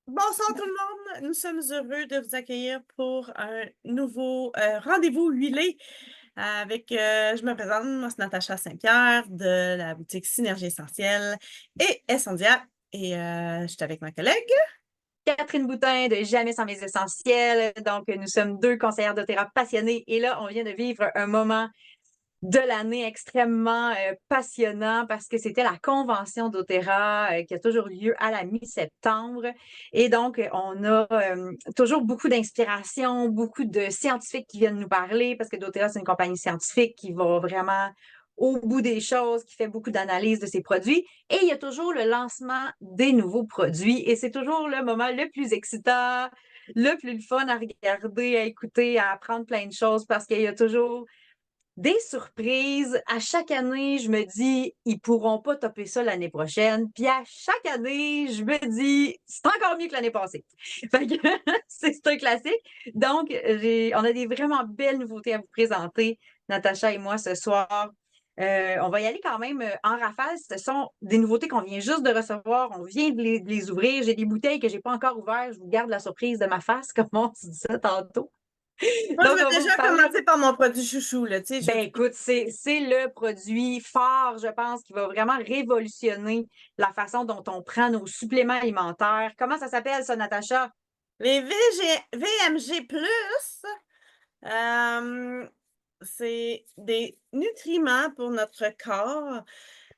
Bonsoir tout le monde, nous sommes heureux de vous accueillir pour un nouveau rendez-vous huilé je me présente, moi c'est Natacha Saint-Pierre de la boutique Synergie Essentielle et Essendia et je suis avec ma collègue. Catherine Boutin de Jamais sans mes essentiels. Donc, nous sommes deux conseillères doTERRA passionnées et là, on vient de vivre un moment de l'année extrêmement passionnant parce que c'était la convention doTERRA qui a toujours lieu à la mi-septembre. Et donc, on a toujours beaucoup d'inspiration, beaucoup de scientifiques qui viennent nous parler parce que doTERRA, c'est une compagnie scientifique qui va vraiment au bout des choses, qui fait beaucoup d'analyses de ses produits. Et il y a toujours le lancement des nouveaux produits et c'est toujours le moment le plus excitant, le plus fun à regarder, à écouter, à apprendre plein de choses parce qu'il y a toujours des surprises. À chaque année, je me dis, ils pourront pas topper ça l'année prochaine. Puis à chaque année, je me dis, c'est encore mieux que l'année passée. Fait que c'est un classique. Donc, on a des vraiment belles nouveautés à vous présenter, Natacha et moi, ce soir. On va y aller quand même en rafale. Ce sont des nouveautés qu'on vient juste de recevoir. On vient de les ouvrir. J'ai des bouteilles que j'ai pas encore ouvertes. Je vous garde la surprise de ma face, comme on se dit ça tantôt. Moi je Donc, vais on va vous déjà parler. commencer par mon produit chouchou, là, tu sais, Ben écoute, c'est le produit phare, je pense, qui va vraiment révolutionner la façon dont on prend nos suppléments alimentaires. Comment ça s'appelle ça, Natacha? les VMG+, euh, c'est des nutriments pour notre corps,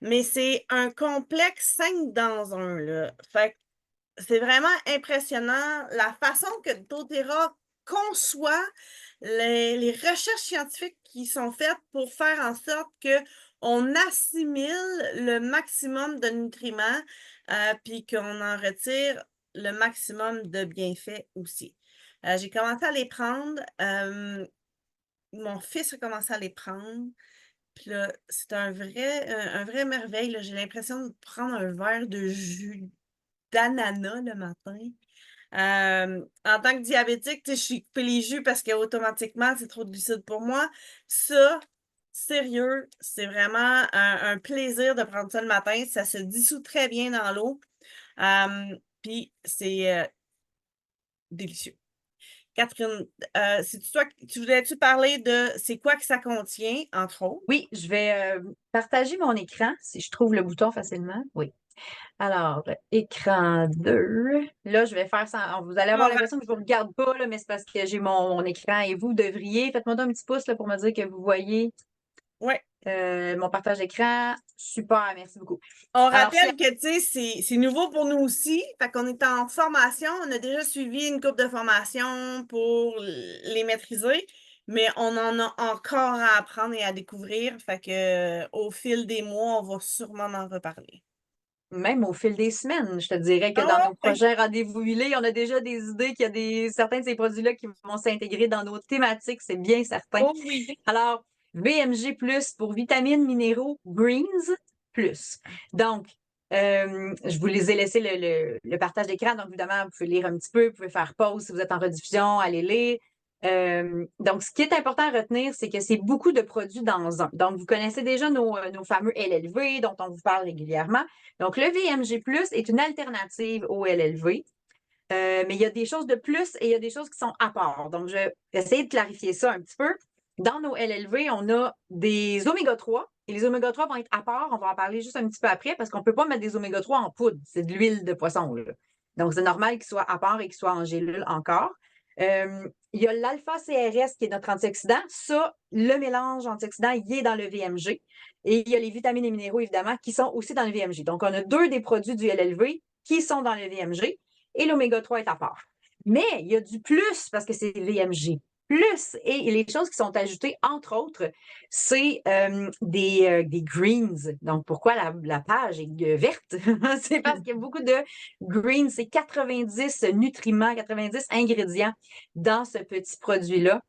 mais c'est un complexe 5 dans un, là. Fait que c'est vraiment impressionnant la façon que doTERRA conçoit les recherches scientifiques qui sont faites pour faire en sorte qu'on assimile le maximum de nutriments, puis qu'on en retire le maximum de bienfaits aussi. J'ai commencé à les prendre, mon fils a commencé à les prendre, puis là, c'est un vrai merveille, là. J'ai l'impression de prendre un verre de jus d'ananas le matin. En tant que diabétique, tu sais, je suis coupée les jus parce qu'automatiquement, c'est trop de glucides pour moi. Ça, sérieux, c'est vraiment un plaisir de prendre ça le matin. Ça se dissout très bien dans l'eau. Puis c'est délicieux. Catherine, c'est toi, tu voulais-tu parler de c'est quoi que ça contient, entre autres? Oui, je vais partager mon écran si je trouve le bouton facilement. Oui. Alors, écran 2. Là, je vais faire ça. Vous allez avoir On l'impression que je ne vous regarde pas, là, mais c'est parce que j'ai mon écran et vous devriez. Faites-moi un petit pouce là, pour me dire que vous voyez ouais. mon partage d'écran. Super, merci beaucoup. On Alors, je suis rappelle que, tu sais, c'est nouveau pour nous aussi. Fait qu'on est en formation. On a déjà suivi une couple de formations pour les maîtriser, mais on en a encore à apprendre et à découvrir. Fait que, au fil des mois, on va sûrement en reparler. même au fil des semaines, je te dirais que dans Ah nos ouais? prochains rendez-vous huilés, on a déjà des idées qu'il y a certains de ces produits-là qui vont s'intégrer dans nos thématiques, c'est bien certain. Oh oui. Alors, VMG+, pour vitamines, minéraux, greens, plus. Donc, je vous les ai laissé le partage d'écran. Donc, évidemment, vous pouvez lire un petit peu, vous pouvez faire pause si vous êtes en rediffusion, allez lire. Donc, ce qui est important à retenir, c'est que c'est beaucoup de produits dans un. Donc, vous connaissez déjà nos fameux LLV dont on vous parle régulièrement. Donc, le VMG+, est une alternative au LLV. Mais il y a des choses de plus et il y a des choses qui sont à part. Donc, je vais essayer de clarifier ça un petit peu. Dans nos LLV, on a des oméga-3 et les oméga-3 vont être à part. On va en parler juste un petit peu après parce qu'on ne peut pas mettre des oméga-3 en poudre. C'est de l'huile de poisson, là. Donc, c'est normal qu'ils soient à part et qu'ils soient en gélule encore. Il y a l'alpha-CRS qui est notre antioxydant. Ça, le mélange antioxydant, il est dans le VMG. Et il y a les vitamines et minéraux, évidemment, qui sont aussi dans le VMG. Donc, on a deux des produits du LLV qui sont dans le VMG et l'oméga 3 est à part. Mais il y a du plus parce que c'est VMG plus et les choses qui sont ajoutées, entre autres, c'est des greens. Donc, pourquoi la page est verte? C'est parce qu'il y a beaucoup de greens. C'est 90 nutriments, 90 ingrédients dans ce petit produit-là.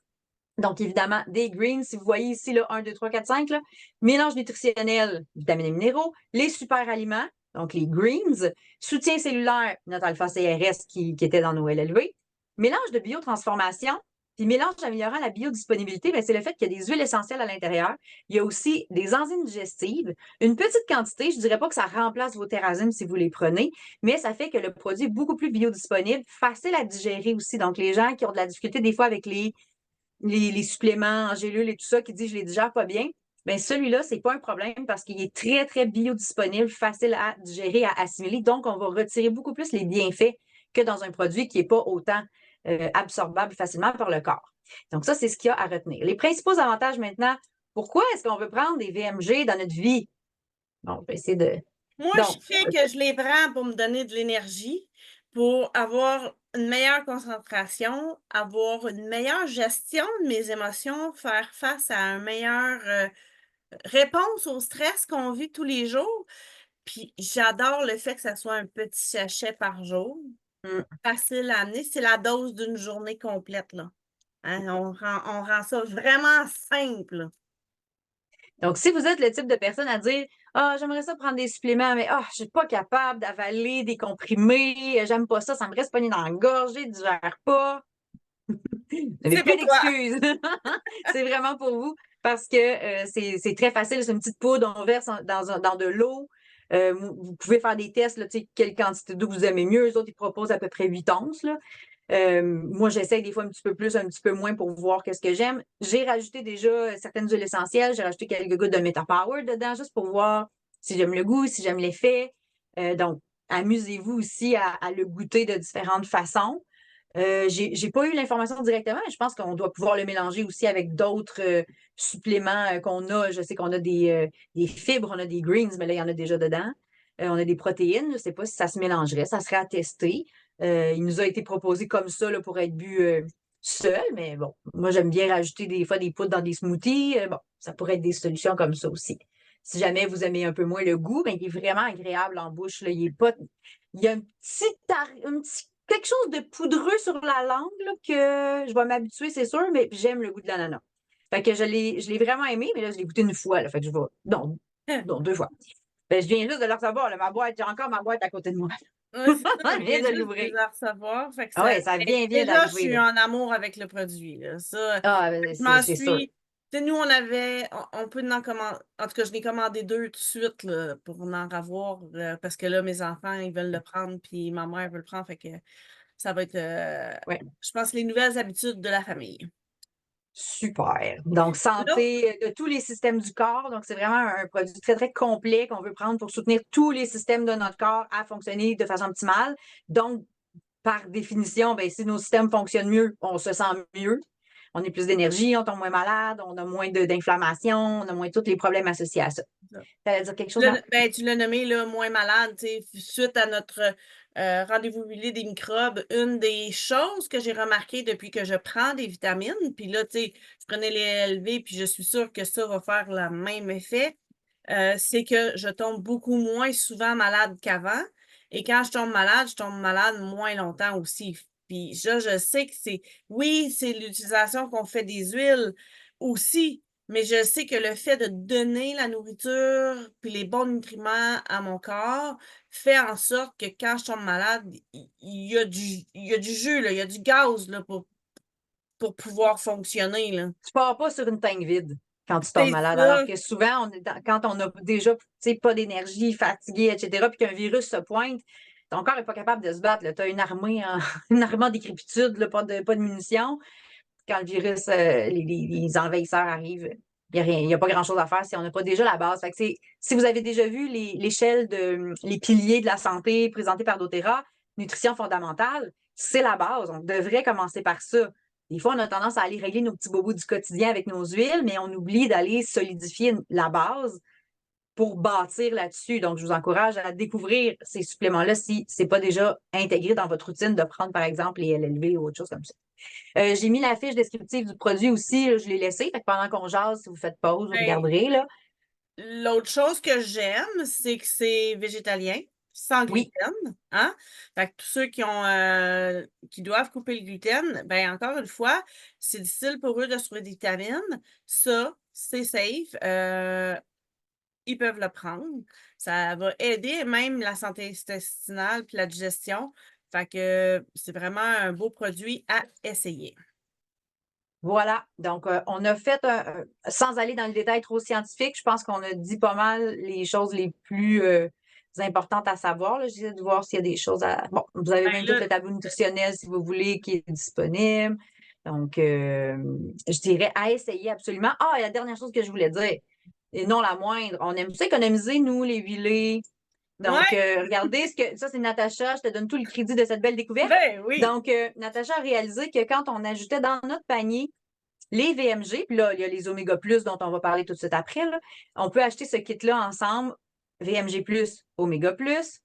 Donc, évidemment, des greens. Si vous voyez ici, là, 1, 2, 3, 4, 5, là, mélange nutritionnel, vitamines et minéraux, les super aliments, donc les greens, soutien cellulaire, notre alpha-CRS qui était dans nos LLV, mélange de biotransformation Puis mélange améliorant la biodisponibilité, ben, c'est le fait qu'il y a des huiles essentielles à l'intérieur. Il y a aussi des enzymes digestives. Une petite quantité, je ne dirais pas que ça remplace vos Terrazine si vous les prenez, mais ça fait que le produit est beaucoup plus biodisponible, facile à digérer aussi. Donc, les gens qui ont de la difficulté des fois avec les suppléments en gélules et tout ça, qui disent je les digère pas bien, bien celui-là, c'est pas un problème parce qu'il est très, très biodisponible, facile à digérer, à assimiler. Donc, on va retirer beaucoup plus les bienfaits que dans un produit qui n'est pas autant absorbable facilement par le corps. Donc, ça, c'est ce qu'il y a à retenir. Les principaux avantages maintenant, pourquoi est-ce qu'on veut prendre des VMG dans notre vie? Bon, on va essayer de. Moi, je Donc, sais que je les prends pour me donner de l'énergie, pour avoir une meilleure concentration, avoir une meilleure gestion de mes émotions, faire face à une meilleure réponse au stress qu'on vit tous les jours. Puis j'adore le fait que ça soit un petit sachet par jour, facile à amener. C'est la dose d'une journée complète, là. Hein, on rend ça vraiment simple. Donc, si vous êtes le type de personne à dire ah, j'aimerais ça prendre des suppléments, mais je suis pas capable d'avaler des comprimés, j'aime pas ça, ça me reste pogné dans la gorge, je digère pas. Vous n'avez C'est plus pour toi. d'excuses. C'est vraiment pour vous parce que c'est très facile. C'est une petite poudre, on verse dans de l'eau. Vous pouvez faire des tests, là, quelle quantité d'eau vous aimez mieux. Eux autres, ils proposent à peu près 8 onces. Là. Moi, j'essaie des fois un petit peu plus, un petit peu moins pour voir qu'est-ce que j'aime. J'ai rajouté déjà certaines huiles essentielles. J'ai rajouté quelques gouttes de MetaPower dedans juste pour voir si j'aime le goût, si j'aime l'effet. Donc, amusez-vous aussi à le goûter de différentes façons. J'ai pas eu l'information directement, mais je pense qu'on doit pouvoir le mélanger aussi avec d'autres suppléments qu'on a. Je sais qu'on a des fibres, on a des greens, mais là, il y en a déjà dedans. On a des protéines. Je ne sais pas si ça se mélangerait. Ça serait à tester. Il nous a été proposé comme ça là, pour être bu seul, mais bon, moi, j'aime bien rajouter des fois des poudres dans des smoothies. Bon, ça pourrait être des solutions comme ça aussi. Si jamais vous aimez un peu moins le goût, mais il est vraiment agréable en bouche. Là. Il est pas. Il y a un petit quelque chose de poudreux sur la langue là, que je vais m'habituer, c'est sûr, mais j'aime le goût de l'ananas. Fait que je l'ai vraiment aimé, mais là, je l'ai goûté une fois. Là, fait que je vais. Non, non, 2 fois. Ben, je viens juste de le recevoir. Là, ma boîte, j'ai encore ma boîte à côté de moi. Ouais, c'est ça, Je je viens viens de juste de l'ouvrir. les recevoir. Fait que Ah ça, ouais, ça vient déjà, je d'arriver. suis Là. en amour avec le produit. Là. Ça, Ah, ben, je m'en c'est sûr. suis. Tu sais, nous, on peut en commander. En tout cas, je l'ai commandé 2 tout de suite là, pour en avoir. Parce que là, mes enfants, ils veulent le prendre, puis ma mère veut le prendre. Fait que ça va être, Ouais. je pense, les nouvelles habitudes de la famille. Super. Donc, L'autre, santé de tous les systèmes du corps. Donc, c'est vraiment un produit très, très complet qu'on veut prendre pour soutenir tous les systèmes de notre corps à fonctionner de façon optimale. Donc, par définition, ben, si nos systèmes fonctionnent mieux, on se sent mieux. On a plus d'énergie, on tombe moins malade, on a moins d'inflammation, on a moins tous les problèmes associés à ça. Tu allais dire quelque chose, Marc? ben, tu l'as nommé là, moins malade, tu sais, suite à notre rendez-vous huilé des microbes, une des choses que j'ai remarqué depuis que je prends des vitamines, puis là, tu sais, je prenais les LV, puis je suis sûre que ça va faire le même effet, c'est que je tombe beaucoup moins souvent malade qu'avant. Et quand je tombe malade moins longtemps aussi. Puis ça, je sais que oui, c'est l'utilisation qu'on fait des huiles aussi, mais je sais que le fait de donner la nourriture puis les bons nutriments à mon corps fait en sorte que quand je tombe malade, il y a du jus, là, il y a du gaz là, pour pouvoir fonctionner. Là. Tu pars pas sur une tank vide quand tu tombes C'est malade. Alors ça. que souvent, quand on a déjà pas d'énergie, fatigué, etc., puis qu'un virus se pointe, ton corps n'est pas capable de se battre. Tu as une armée une armée en décrépitude, là, pas de munitions. Quand le virus, les envahisseurs arrivent, il n'y a pas grand-chose à faire si on n'a pas déjà la base. Fait que si vous avez déjà vu l'échelle les piliers de la santé présentés par doTERRA, nutrition fondamentale, c'est la base. On devrait commencer par ça. Des fois, on a tendance à aller régler nos petits bobos du quotidien avec nos huiles, mais on oublie d'aller solidifier la base pour bâtir là-dessus. Donc, je vous encourage à découvrir ces suppléments-là si ce n'est pas déjà intégré dans votre routine de prendre, par exemple, les LLV ou autre chose comme ça. J'ai mis la fiche descriptive du produit aussi, là, je l'ai laissée. Fait que pendant qu'on jase, si vous faites pause, vous Ben, regarderez. Là. l'autre chose que j'aime, c'est que c'est végétalien, sans Oui, gluten, hein? Fait que tous ceux qui doivent couper le gluten, ben encore une fois, c'est difficile pour eux de se trouver des vitamines. Ça, c'est safe. Ils peuvent le prendre. Ça va aider même la santé intestinale puis la digestion. Fait que c'est vraiment un beau produit à essayer. Voilà. Donc, on a fait, sans aller dans le détail trop scientifique, je pense qu'on a dit pas mal les choses les plus importantes à savoir. J'essaie de voir s'il y a des choses à. Bon, vous avez Ben même tout là, le tableau nutritionnel, si vous voulez, qui est disponible. Donc, je dirais à essayer absolument. Ah, et la dernière chose que je voulais dire, et non la moindre, on aime ça économiser, nous, les huilés. Donc, ouais, regardez ça, c'est Natacha. Je te donne tout le crédit de cette belle découverte. ben oui. Donc, Natacha a réalisé que quand on ajoutait dans notre panier les VMG, puis là, il y a les Oméga Plus dont on va parler tout de suite après, là. On peut acheter ce kit-là ensemble, VMG Plus, Oméga Plus.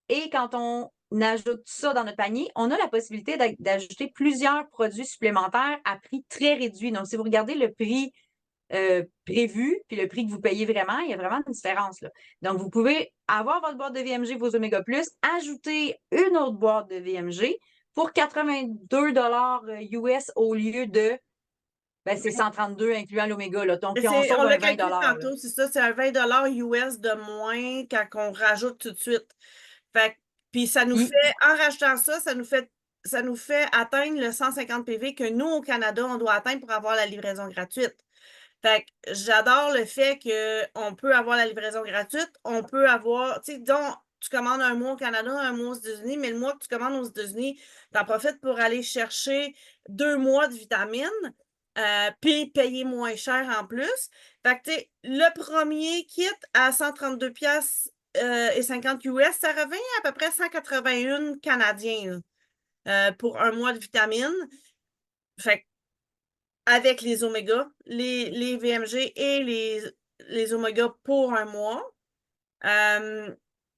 Et quand on ajoute ça dans notre panier, on a la possibilité d'ajouter plusieurs produits supplémentaires à prix très réduit. Donc, si vous regardez le prix prévu, puis le prix que vous payez vraiment, il y a vraiment une différence, là. Donc, vous pouvez avoir votre boîte de VMG, vos Oméga Plus, ajouter une autre boîte de VMG pour 82 US au lieu de c'est 132 incluant l'oméga, là. Donc, on On sauve l'a un 20 calculé là. tantôt, c'est ça, c'est un 20 US de moins quand on rajoute tout de suite. Fait puis ça nous fait, Puis, en rajoutant ça, ça nous fait atteindre le 150 PV que nous, au Canada, on doit atteindre pour avoir la livraison gratuite. Fait que j'adore le fait qu'on peut avoir la livraison gratuite, on peut avoir, tu sais, disons, tu commandes un mois au Canada, un mois aux États-Unis, mais le mois que tu commandes aux États-Unis, tu en profites pour aller chercher 2 mois de vitamines, puis payer moins cher en plus. Fait que, tu sais, le premier kit à 132 pièces et 50 US, ça revient à peu près 181 Canadiens pour un mois de vitamines. Fait que avec les omégas, les VMG et les omégas pour un mois.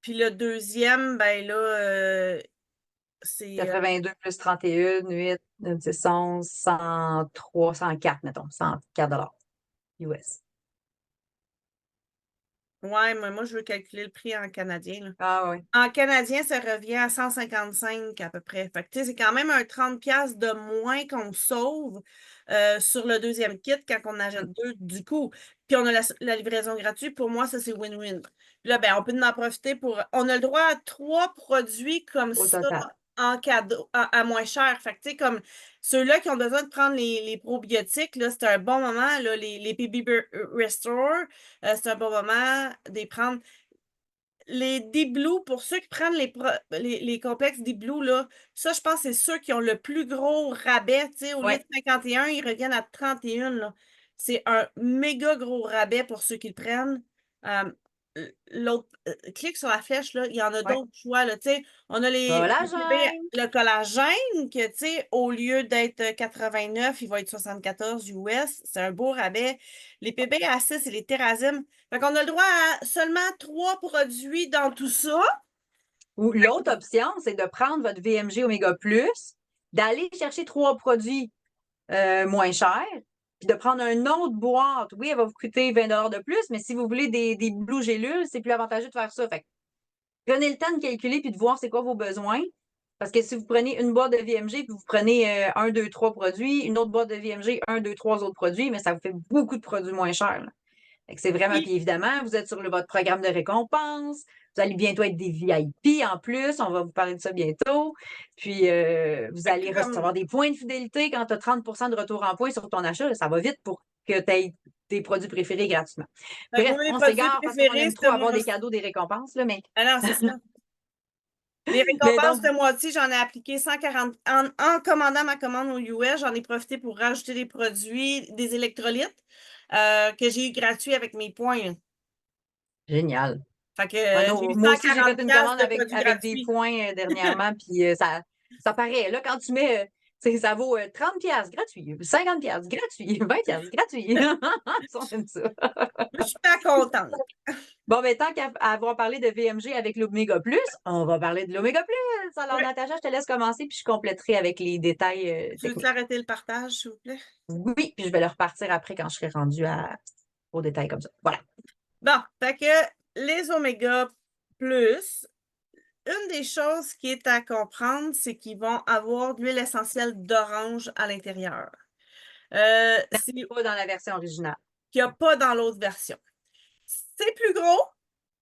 Puis le deuxième, ben là, c'est 82 plus 31, 8, 10, 11, 103, 104, mettons, 104 US. ouais, mais moi, je veux calculer le prix en canadien, là. Ah oui. En canadien, ça revient à 155 à peu près. Fait que, tu sais, c'est quand même un 30$ de moins qu'on sauve sur le deuxième kit quand on achète deux du coup. Puis on a la livraison gratuite. Pour moi, ça, c'est win-win. Puis là, ben, on peut en profiter pour. On a le droit à 3 produits comme Au ça total. en cadeau, à moins cher. Fait que, tu sais, comme ceux-là qui ont besoin de prendre les probiotiques, là, c'est un bon moment. Là, les PB Restore, c'est un bon moment de les prendre. Les Deep Blue, pour ceux qui prennent les complexes Deep Blue, là, ça, je pense que c'est ceux qui ont le plus gros rabais. Tu sais, au lieu Oui. de 51, ils reviennent à 31, là. C'est un méga gros rabais pour ceux qui le prennent. Euh, clique sur la flèche, là, il y en a Oui. d'autres choix, là, tu sais. On a Collagène. le collagène, que, tu sais, au lieu d'être 89, il va être 74 US. C'est un beau rabais. Les PBA6 et les Terrazine. Fait qu'on a le droit à seulement 3 produits dans tout ça. Ou l'autre option, c'est de prendre votre VMG Oméga Plus, d'aller chercher 3 produits moins chers, puis de prendre une autre boîte. Oui, elle va vous coûter 20 de plus, mais si vous voulez des Blue gélules, c'est plus avantageux de faire ça. Fait que prenez le temps de calculer puis de voir c'est quoi vos besoins. Parce que si vous prenez une boîte de VMG puis vous prenez 1, 2, 3 produits, une autre boîte de VMG, 1, 2, 3 autres produits, mais ça vous fait beaucoup de produits moins chers, là. Fait que c'est vraiment, puis Puis, évidemment, vous êtes sur votre programme de récompense. Vous allez bientôt être des VIP en plus. On va vous parler de ça bientôt. Puis, vous fait que, tu allez sais, comme, recevoir des points de fidélité quand tu as 30 de retour en points sur ton achat. Là, ça va vite pour que tu aies tes produits préférés gratuitement. fait que Bref, moi, mes on produits s'égare parce qu'on préférés aime ce trop avoir des mois-ci. cadeaux, des récompenses, là, mais, Ah non, c'est ça. Les mais récompenses donc, ce mois-ci, j'en ai appliqué 140. En commandant ma commande au US, j'en ai profité pour rajouter des produits, des électrolytes que j'ai eu gratuits avec mes points, là. génial. Fait que Ouais, j'ai eu moi aussi, j'ai fait 140$ une commande de avec, produits avec des gratuits. points dernièrement, puis ça paraît. Là, quand tu mets, ça vaut 30 gratuit, 50 gratuit, 20 gratuit. Ça, on aime ça. Je suis pas contente. Bon, mais tant qu'à avoir parlé de VMG avec l'Oméga Plus, on va parler de l'Oméga Plus. Alors, Ouais. Natacha, je te laisse commencer, puis je compléterai avec les détails Tu veux-tu techniques. arrêter le partage, s'il vous plaît? Oui, puis je vais le repartir après quand je serai rendue aux détails comme ça. Voilà. Bon, fait que les oméga plus, une des choses qui est à comprendre, c'est qu'ils vont avoir de l'huile essentielle d'orange à l'intérieur. C'est qu'il Pas dans la version originale. n'y a pas dans l'autre version. C'est plus gros,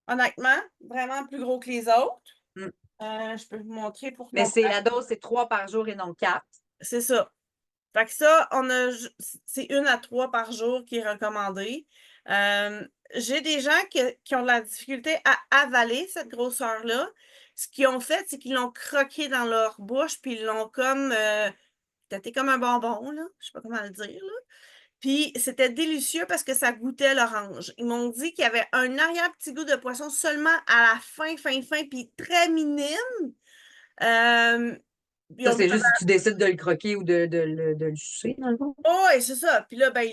honnêtement, vraiment plus gros que les autres. Mm. Je peux vous montrer pour Mais comparer. la dose, c'est 3 par jour et non 4. C'est ça. Fait que ça, c'est 1 à 3 par jour qui est recommandé. J'ai des gens qui ont de la difficulté à avaler cette grosseur-là. Ce qu'ils ont fait, c'est qu'ils l'ont croqué dans leur bouche, puis ils l'ont comme tâté comme un bonbon, là. Je sais pas comment le dire, là. Puis c'était délicieux parce que ça goûtait l'orange. Ils m'ont dit qu'il y avait un arrière-petit goût de poisson seulement à la fin, puis très minime. Euh, ils Ça, ont c'est juste si tu décides de le croquer ou de le sucer, dans le fond. Oh, ouais, c'est ça. Puis là, ben,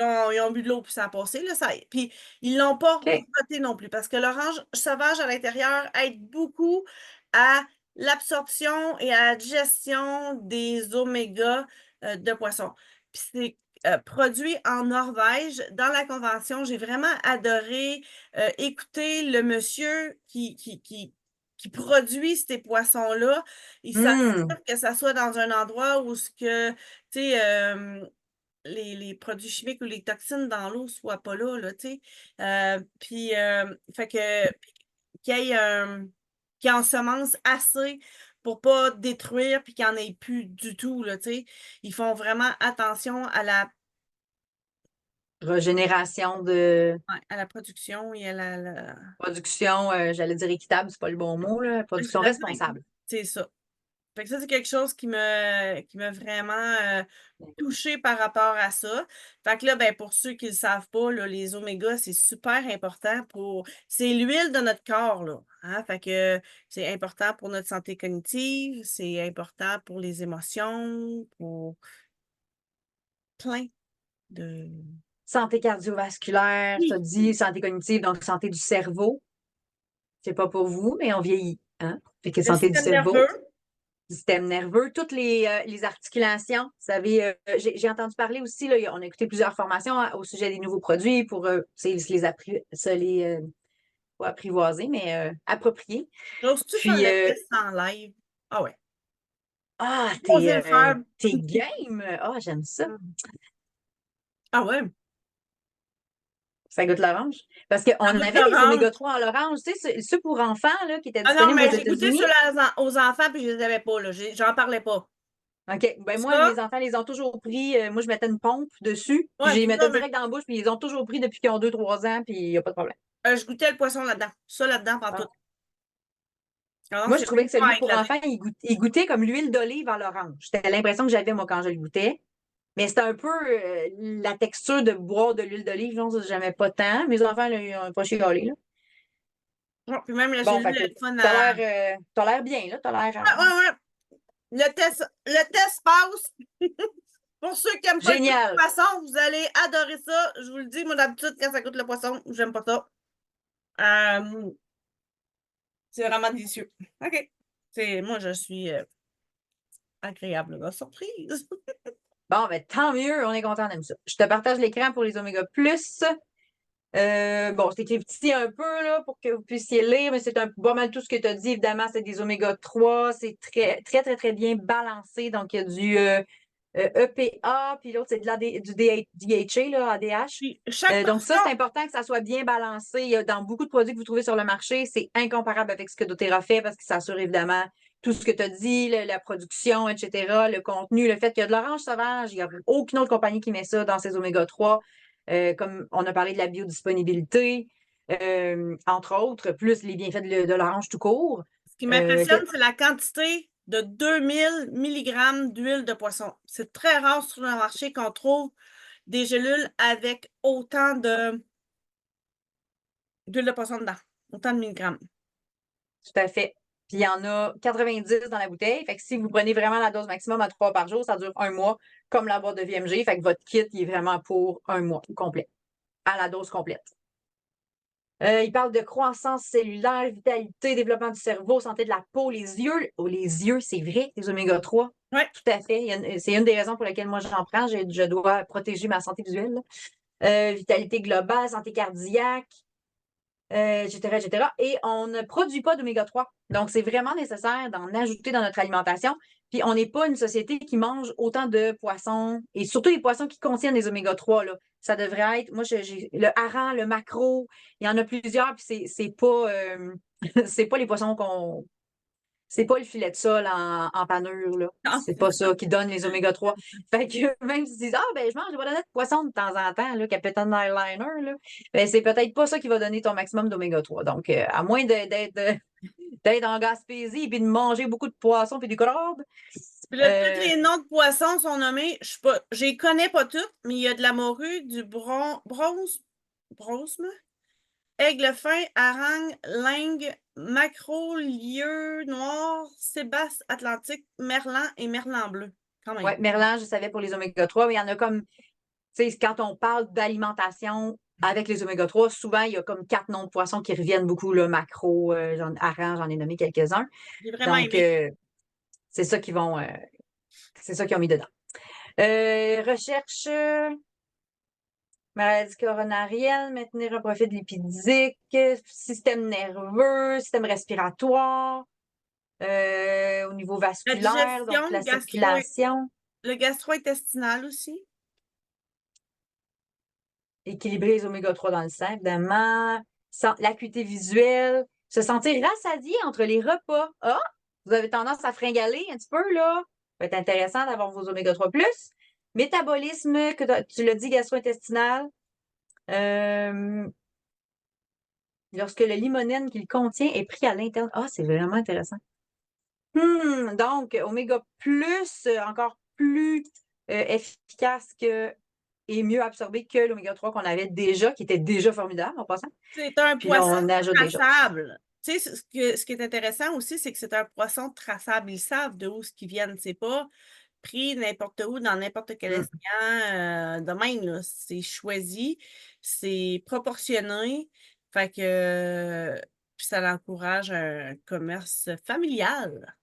Ah, ils ont bu de l'eau, puis ça a passé, là, ça. Puis ils l'ont pas OK. roté non plus, parce que l'orange sauvage à l'intérieur aide beaucoup à l'absorption et à la digestion des oméga de poisson. Puis c'est produit en Norvège. Dans la convention, j'ai vraiment adoré écouter le monsieur qui produit ces poissons-là. Il Hmm. s'assure que ça soit dans un endroit où ce que tu sais, les produits chimiques ou les toxines dans l'eau soient pas là, tu sais. Puis, fait que, qu'il y ait qu'il y ait en semence assez pour pas détruire puis qu'il n'y en ait plus du tout, là, tu sais. Ils font vraiment attention Régénération de ouais, à la production et à production, j'allais dire équitable, c'est pas le bon mot, là. Production responsable. c'est ça. Fait que ça, c'est quelque chose qui m'a vraiment touchée par rapport à ça. Fait que là, ben, pour ceux qui ne le savent pas, là, les omégas, c'est super important pour. C'est l'huile de notre corps, là. Hein? Fait que c'est important pour notre santé cognitive, c'est important pour les émotions, pour plein de. Santé cardiovasculaire, je te Oui. dis, santé cognitive, donc santé du cerveau. C'est pas pour vous, mais on vieillit, hein? Fait que Le santé du système cerveau, nerveux. système nerveux, toutes les articulations. Vous savez, j'ai entendu parler aussi, là, on a écouté plusieurs formations hein, au sujet des nouveaux produits pour pas apprivoiser, mais approprier. J'oses-tu faire Puis, le test en live? Ah ouais. t'es Osez le faire. t'es game. Ah, j'aime ça. Ah ouais. Ça goûte l'orange. Parce qu'on Ça goûte avait les l'orange. oméga 3 à l'orange, tu sais, ceux pour enfants là, qui étaient Ah non, disponibles aux mais j'ai goûté États-Unis. ceux-là aux enfants, puis je les avais pas, là. J'en parlais pas. OK. Ben moi, Ça, mes enfants les ont toujours pris. Moi, je mettais une pompe dessus, puis je ouais, les c'est ça, mettais mais direct dans la bouche, puis ils ont toujours pris depuis qu'ils ont 2, 3 ans, puis il n'y a pas de problème. je goûtais le poisson là-dedans. Ça là-dedans, Ah. pantoute. Ah non, Moi, je c'est trouvais rien que celui avec pour la enfants, il goûtait comme l'huile d'olive à l'orange. C'était l'impression que j'avais, moi, quand je le goûtais. Mais c'était un peu la texture de boire de l'huile d'olive, genre, ça, j'aimais pas tant. Mes enfants, là, ils ont pas chialé, là. Ouais, puis même la Bon, gélule, fait que elle est fun à. t'as l'air bien, là. T'as l'air Ouais, ouais, ouais. Le test passe. Pour ceux qui n'aiment pas le goût du génial. poisson, vous allez adorer ça. Je vous le dis, moi, d'habitude, quand ça goûte le poisson, j'aime pas ça. Euh, c'est vraiment délicieux. OK. Moi, je suis agréablement surprise. Bon, ben, tant mieux, on est content d'aimer ça. Je te partage l'écran pour les Oméga Plus. Bon, c'est écrit petit un peu là, pour que vous puissiez lire, mais c'est pas mal tout ce que tu as dit. Évidemment, c'est des oméga 3. C'est très, très, très, très bien balancé. Donc, il y a du EPA, puis l'autre, c'est du DHA, là, ADH. Puis, chaque Donc, ça, portion. c'est important que ça soit bien balancé. Il y a dans beaucoup de produits que vous trouvez sur le marché, c'est incomparable avec ce que doTERRA fait parce que ça assure évidemment tout ce que tu as dit, la production, etc., le contenu, le fait qu'il y a de l'orange sauvage, il n'y a aucune autre compagnie qui met ça dans ses oméga 3. Comme on a parlé de la biodisponibilité, entre autres, plus les bienfaits de l'orange tout court. Ce qui Euh, m'impressionne, c'est la quantité de 2000 milligrammes d'huile de poisson. C'est très rare sur le marché qu'on trouve des gélules avec autant d'huile de poisson dedans, autant de milligrammes. Tout à fait. Puis il y en a 90 dans la bouteille. Fait que si vous prenez vraiment la dose maximum à 3 par jour, ça dure un mois, comme la boîte de VMG. Fait que votre kit, il est vraiment pour un mois complet, à la dose complète. Il parle de croissance cellulaire, vitalité, développement du cerveau, santé de la peau, les yeux. Oh, les yeux, c'est vrai, les oméga 3. Ouais. Tout à fait. C'est une des raisons pour lesquelles moi j'en prends. Je dois protéger ma santé visuelle. Vitalité globale, santé cardiaque, etc., etc. Et on ne produit pas d'oméga 3. Donc, c'est vraiment nécessaire d'en ajouter dans notre alimentation. Puis, on n'est pas une société qui mange autant de poissons, et surtout les poissons qui contiennent des oméga 3, là. Ça devrait être, moi, j'ai le hareng, le maquereau, il y en a plusieurs, puis c'est pas, c'est pas les poissons c'est pas le filet de sol en panure, là. Non, C'est c'est pas ça. ça qui donne les oméga 3. Fait que même si tu dis, ah, ben, je mange des bananettes de poisson de temps en temps, là, Capitaine Eyeliner, là, ben, c'est peut-être pas ça qui va donner ton maximum d'oméga 3. Donc, à moins d'être en Gaspésie et puis de manger beaucoup de poissons puis du crabe, Puis là, tous euh, les noms de poissons sont nommés. Je les connais pas toutes, mais il y a de la morue, du bronze, aigle fin, hareng, lingue, maquereau, lieu noir, sébasse atlantique, merlan et merlan bleu. Quand même. ouais, Merlan, je savais pour les oméga 3, mais il y en a comme, tu sais, quand on parle d'alimentation avec les oméga 3, souvent, il y a comme 4 noms de poissons qui reviennent beaucoup, le maquereau, hareng, j'en ai nommé quelques-uns. J'ai vraiment Donc, aimé. c'est ça c'est ça qu'ils ont mis dedans. Recherche maladie coronarienne, maintenir un profil lipidique, système nerveux, système respiratoire, au niveau La vasculaire, donc digestion, la circulation, le gastro-intestinal aussi. équilibrer les oméga 3 dans le sang, évidemment, l'acuité visuelle, se sentir rassasié entre les repas. Ah, vous avez tendance à fringaler un petit peu, là. Ça peut être intéressant d'avoir vos oméga 3 plus. Métabolisme, tu l'as dit, gastro-intestinal. Lorsque le limonène qu'il contient est pris à l'interne. Ah, c'est vraiment intéressant. Donc, oméga plus, encore plus efficace et mieux absorbé que l'oméga 3 qu'on avait déjà, qui était déjà formidable en passant. C'est un Puis là, poisson on ajoute des choses. traçable. Tu sais, ce qui est intéressant aussi, c'est que c'est un poisson traçable. Ils savent de où ce qu'ils viennent. C'est pas pris n'importe où, dans n'importe quel Mm. océan. De même, là. C'est choisi, c'est proportionné. Fait que puis ça encourage un commerce familial.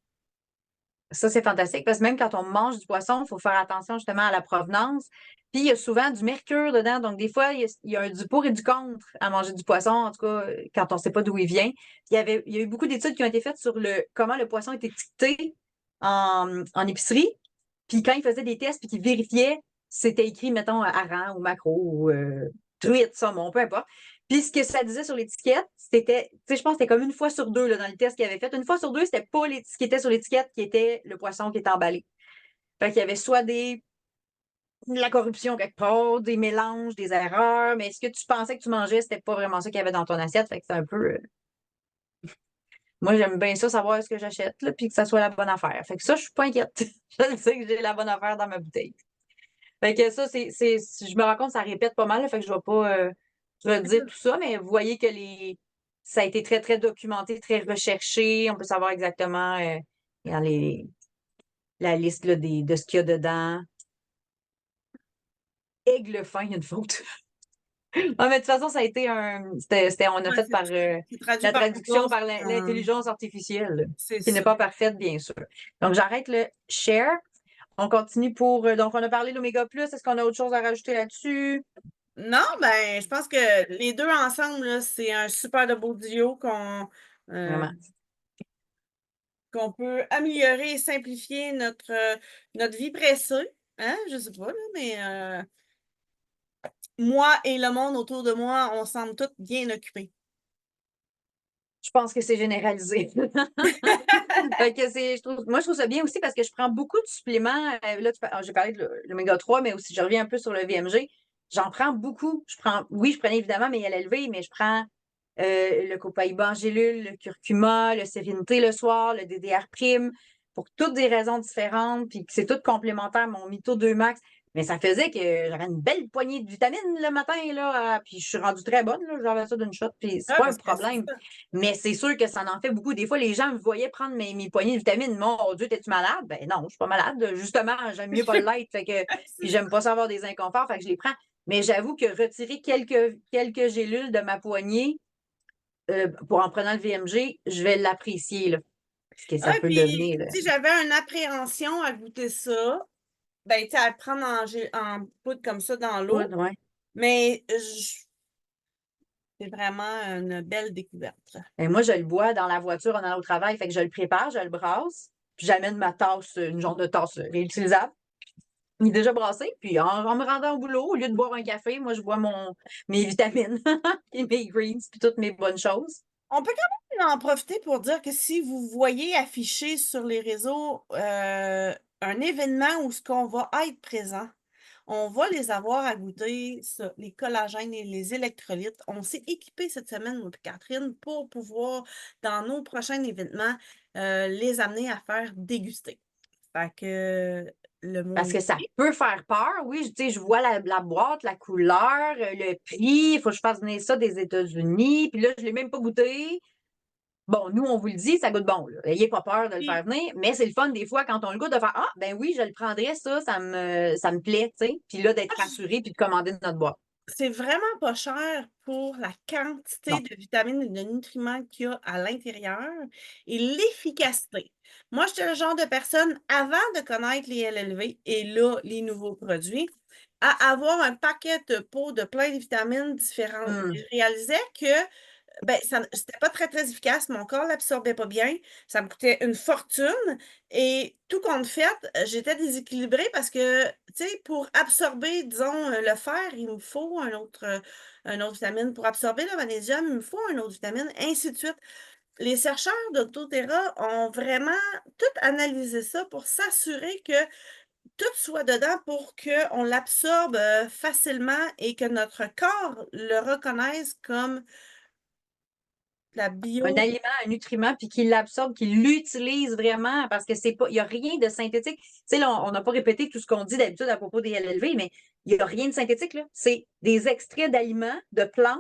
Ça, c'est fantastique parce que même quand on mange du poisson, il faut faire attention justement à la provenance. Puis il y a souvent du mercure dedans. Donc, des fois, il y a du pour et du contre à manger du poisson, en tout cas, quand on ne sait pas d'où il vient. Il y a eu beaucoup d'études qui ont été faites sur comment le poisson est étiqueté en épicerie. Puis quand ils faisaient des tests puis qu'ils vérifiaient, c'était écrit, mettons, hareng ou maquereau ou truite, saumon, peu importe. Puis ce que ça disait sur l'étiquette, c'était, tu sais, je pense que c'était comme une fois sur deux là, dans le test qu'ils avaient fait. Une fois sur deux, c'était pas ce qui était sur l'étiquette qui était le poisson qui était emballé. Fait qu'il y avait soit de la corruption quelque part, des mélanges, des erreurs, mais ce que tu pensais que tu mangeais, c'était pas vraiment ça qu'il y avait dans ton assiette. Fait que c'est un peu. Moi, j'aime bien ça, savoir ce que j'achète, là, puis que ça soit la bonne affaire. Fait que ça, je suis pas inquiète. Je sais que j'ai la bonne affaire dans ma bouteille. Fait que ça, je me rends compte que ça répète pas mal, là, fait que je vais pas redire tout ça, mais vous voyez que ça a été très, très documenté, très recherché. On peut savoir exactement dans la liste là, de ce qu'il y a dedans. Aigle fin, il y a une faute. Ah, mais de toute façon, ça a été on a Ouais, fait par c'est traduit la par traduction Google. par l'intelligence artificielle, C'est qui n'est ça. pas parfaite, bien sûr. Donc, j'arrête le share. On continue pour. Donc, on a parlé de l'oméga plus. Est-ce qu'on a autre chose à rajouter là-dessus? Non, ben, je pense que les deux ensemble, là, c'est un super de beau duo euh, Vraiment. qu'on peut améliorer et simplifier notre vie pressée. Hein? Je sais pas, là, mais moi et le monde autour de moi, on semble tous bien occupés. Je pense que c'est généralisé. Fait que moi, je trouve ça bien aussi parce que je prends beaucoup de suppléments. Là, j'ai parlé de l'oméga 3, mais aussi, je reviens un peu sur le VMG. J'en prends beaucoup. Oui, je prenais évidemment mes LLV, mais je prends le copaïba en gélule, le curcuma, le sérénité le soir, le DDR prime, pour toutes des raisons différentes, puis que c'est tout complémentaire, mon Mito 2 Max. Mais ça faisait que j'avais une belle poignée de vitamines le matin, là, puis je suis rendue très bonne, là, j'avais ça d'une shot, puis c'est Ah, pas un parce que c'est problème. ça. Mais c'est sûr que ça en fait beaucoup. Des fois, les gens me voyaient prendre mes poignées de vitamines. Mon Dieu, t'es-tu malade? Ben non, je suis pas malade. Justement, j'aime mieux pas l'être. Puis C'est j'aime pas ça avoir des inconforts, fait que je les prends. Mais j'avoue que retirer quelques gélules de ma poignée en prenant le VMG, je vais l'apprécier, là. Ce que Ah, ça peut puis, devenir. si j'avais une appréhension à goûter ça, ben, tu sais, à le prendre en poudre comme ça dans l'eau, Ouais. mais c'est vraiment une belle découverte. Et moi, je le bois dans la voiture en allant au travail. Fait que je le prépare, je le brasse, puis j'amène ma tasse, une genre de tasse réutilisable. Il est déjà brassé. Puis en me rendant au boulot, au lieu de boire un café, moi, je bois mes vitamines, puis mes greens, puis toutes mes bonnes choses. On peut quand même en profiter pour dire que si vous voyez afficher sur les réseaux, un événement où ce qu'on va être présent, on va les avoir à goûter, ça, les collagènes et les électrolytes. On s'est équipés cette semaine, moi et Catherine, pour pouvoir, dans nos prochains événements, les amener à faire déguster. Fait que le mot Parce est que ça dit. peut faire peur, oui. Tu sais, je vois la boîte, la couleur, le prix. Il faut que je fasse venir ça des États-Unis. Puis là, je ne l'ai même pas goûté. Bon, nous, on vous le dit, ça goûte bon. N'ayez pas peur de le faire Puis venir, mais c'est le fun des fois quand on le goûte de faire Ah, ben oui, je le prendrais, ça me plaît, tu sais. Puis là, d'être rassuré puis de commander notre boîte. c'est vraiment pas cher pour la quantité Non. de vitamines et de nutriments qu'il y a à l'intérieur et l'efficacité. Moi, j'étais le genre de personne, avant de connaître les LLV et là, les nouveaux produits, à avoir un paquet de pots de plein de vitamines différentes. Je réalisais que ben, ça c'était pas très, très efficace. Mon corps l'absorbait pas bien. Ça me coûtait une fortune et tout compte fait, j'étais déséquilibrée parce que, tu sais, pour absorber, disons, le fer, il me faut un autre vitamine. Pour absorber le magnésium, il me faut un autre vitamine, ainsi de suite. Les chercheurs de doTERRA ont vraiment tout analysé ça pour s'assurer que tout soit dedans pour qu'on l'absorbe, facilement et que notre corps le reconnaisse comme la Un bio. aliment, un nutriment, puis qu'il l'absorbe, qu'il l'utilise vraiment, parce que c'est pas, il n'y a rien de synthétique. Tu sais, là, on n'a pas répété tout ce qu'on dit d'habitude à propos des LLV, mais il n'y a rien de synthétique, là. C'est des extraits d'aliments, de plantes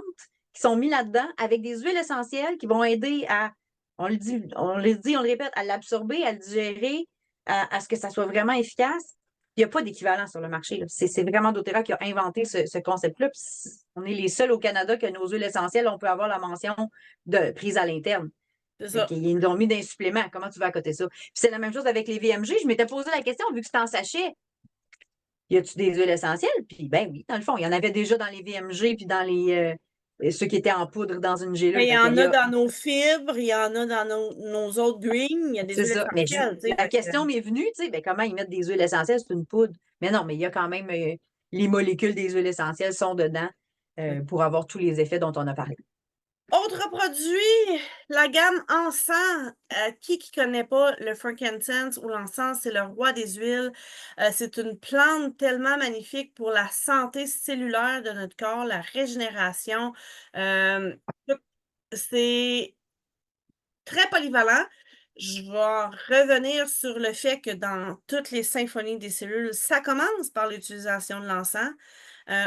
qui sont mis là-dedans avec des huiles essentielles qui vont aider à, on le répète, à l'absorber, à le digérer, à ce que ça soit vraiment efficace. Il n'y a pas d'équivalent sur le marché, là. C'est vraiment doTERRA qui a inventé ce concept-là. On est les seuls au Canada que nos huiles essentielles, on peut avoir la mention de prise à l'interne. C'est Fait ça. qu'ils nous ont mis d'un supplément. Comment tu vas à côté ça? Puis c'est la même chose avec les VMG. Je m'étais posé la question, vu que c'est en sachet, y a-tu des huiles essentielles? Puis ben oui, dans le fond, il y en avait déjà dans les VMG puis dans ceux qui étaient en poudre dans une Mais gélule. il y Fait qu'il en y a a, dans nos fibres, il y en a dans nos autres greens, il y a des c'est huiles ça. Mais essentielles, tu sais. la question m'est venue, tu sais, ben comment ils mettent des huiles essentielles? C'est une poudre. Mais non, mais il y a quand même les molécules des huiles essentielles sont dedans pour avoir tous les effets dont on a parlé. Autre produit, la gamme encens. Qui connaît pas le frankincense ou l'encens, c'est le roi des huiles. C'est une plante tellement magnifique pour la santé cellulaire de notre corps, la régénération. Euh, c'est très polyvalent. Je vais revenir sur le fait que dans toutes les symphonies des cellules, ça commence par l'utilisation de l'encens.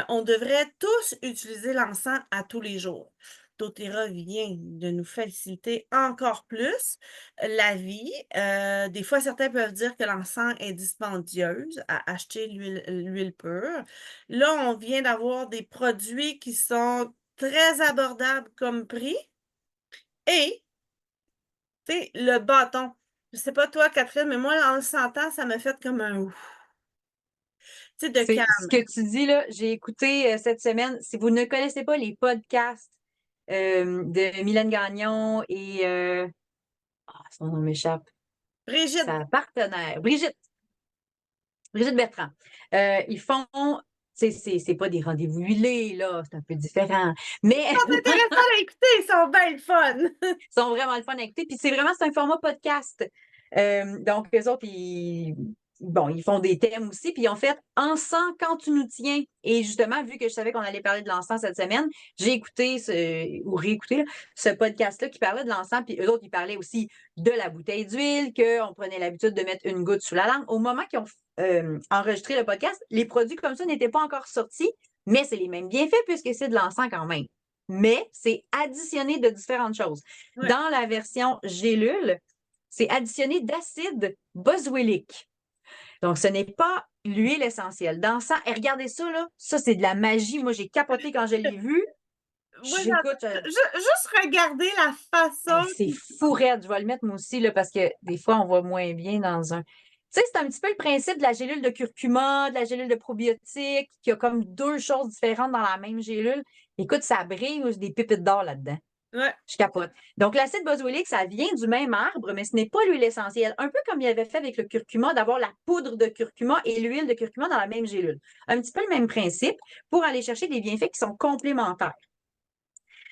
On devrait tous utiliser l'encens à tous les jours. doTERRA vient de nous faciliter encore plus la vie. Des fois, certains peuvent dire que l'encens est dispendieuse à acheter l'huile pure. Là, on vient d'avoir des produits qui sont très abordables comme prix et tu sais, le bâton. Je sais pas toi, Catherine, mais moi, en le sentant, ça m'a fait comme un ouf. Tu sais, de C'est ce calme. que tu dis là, j'ai écouté cette semaine. Si vous ne connaissez pas les podcasts de Mylène Gagnon et son nom m'échappe, Brigitte, sa partenaire, Brigitte Bertrand. Ils font, c'est pas des rendez-vous huilés, là, c'est un peu différent. Mais c'est intéressant à écouter, ils sont bien le fun. sont vraiment le fun à écouter. Puis c'est un format podcast. Donc, eux autres, ils font des thèmes aussi. Puis ils ont fait Encens quand tu nous tiens. Et justement, vu que je savais qu'on allait parler de l'encens cette semaine, j'ai écouté ou réécouté là, ce podcast-là qui parlait de l'encens. Puis eux autres, ils parlaient aussi de la bouteille d'huile, qu'on prenait l'habitude de mettre une goutte sous la langue. Au moment qu'ils ont enregistré le podcast, les produits comme ça n'étaient pas encore sortis, mais c'est les mêmes bienfaits puisque c'est de l'encens quand même. Mais c'est additionné de différentes choses. Ouais. Dans la version gélule, c'est additionné d'acide boswellique. Donc, ce n'est pas l'huile essentielle. D'encens, et regardez ça, là, ça, c'est de la magie. Moi, j'ai capoté quand je l'ai vu. Moi, J'écoute, juste regarder la façon. c'est fou raide. Je vais le mettre moi aussi, là, parce que des fois, on voit moins bien dans un. Tu sais, c'est un petit peu le principe de la gélule de curcuma, de la gélule de probiotique, qui a comme deux choses différentes dans la même gélule. Écoute, ça brille, des pépites d'or là-dedans. Ouais. Je capote. Donc, l'acide boswellique, ça vient du même arbre, mais ce n'est pas l'huile essentielle. Un peu comme il avait fait avec le curcuma, d'avoir la poudre de curcuma et l'huile de curcuma dans la même gélule. Un petit peu le même principe pour aller chercher des bienfaits qui sont complémentaires.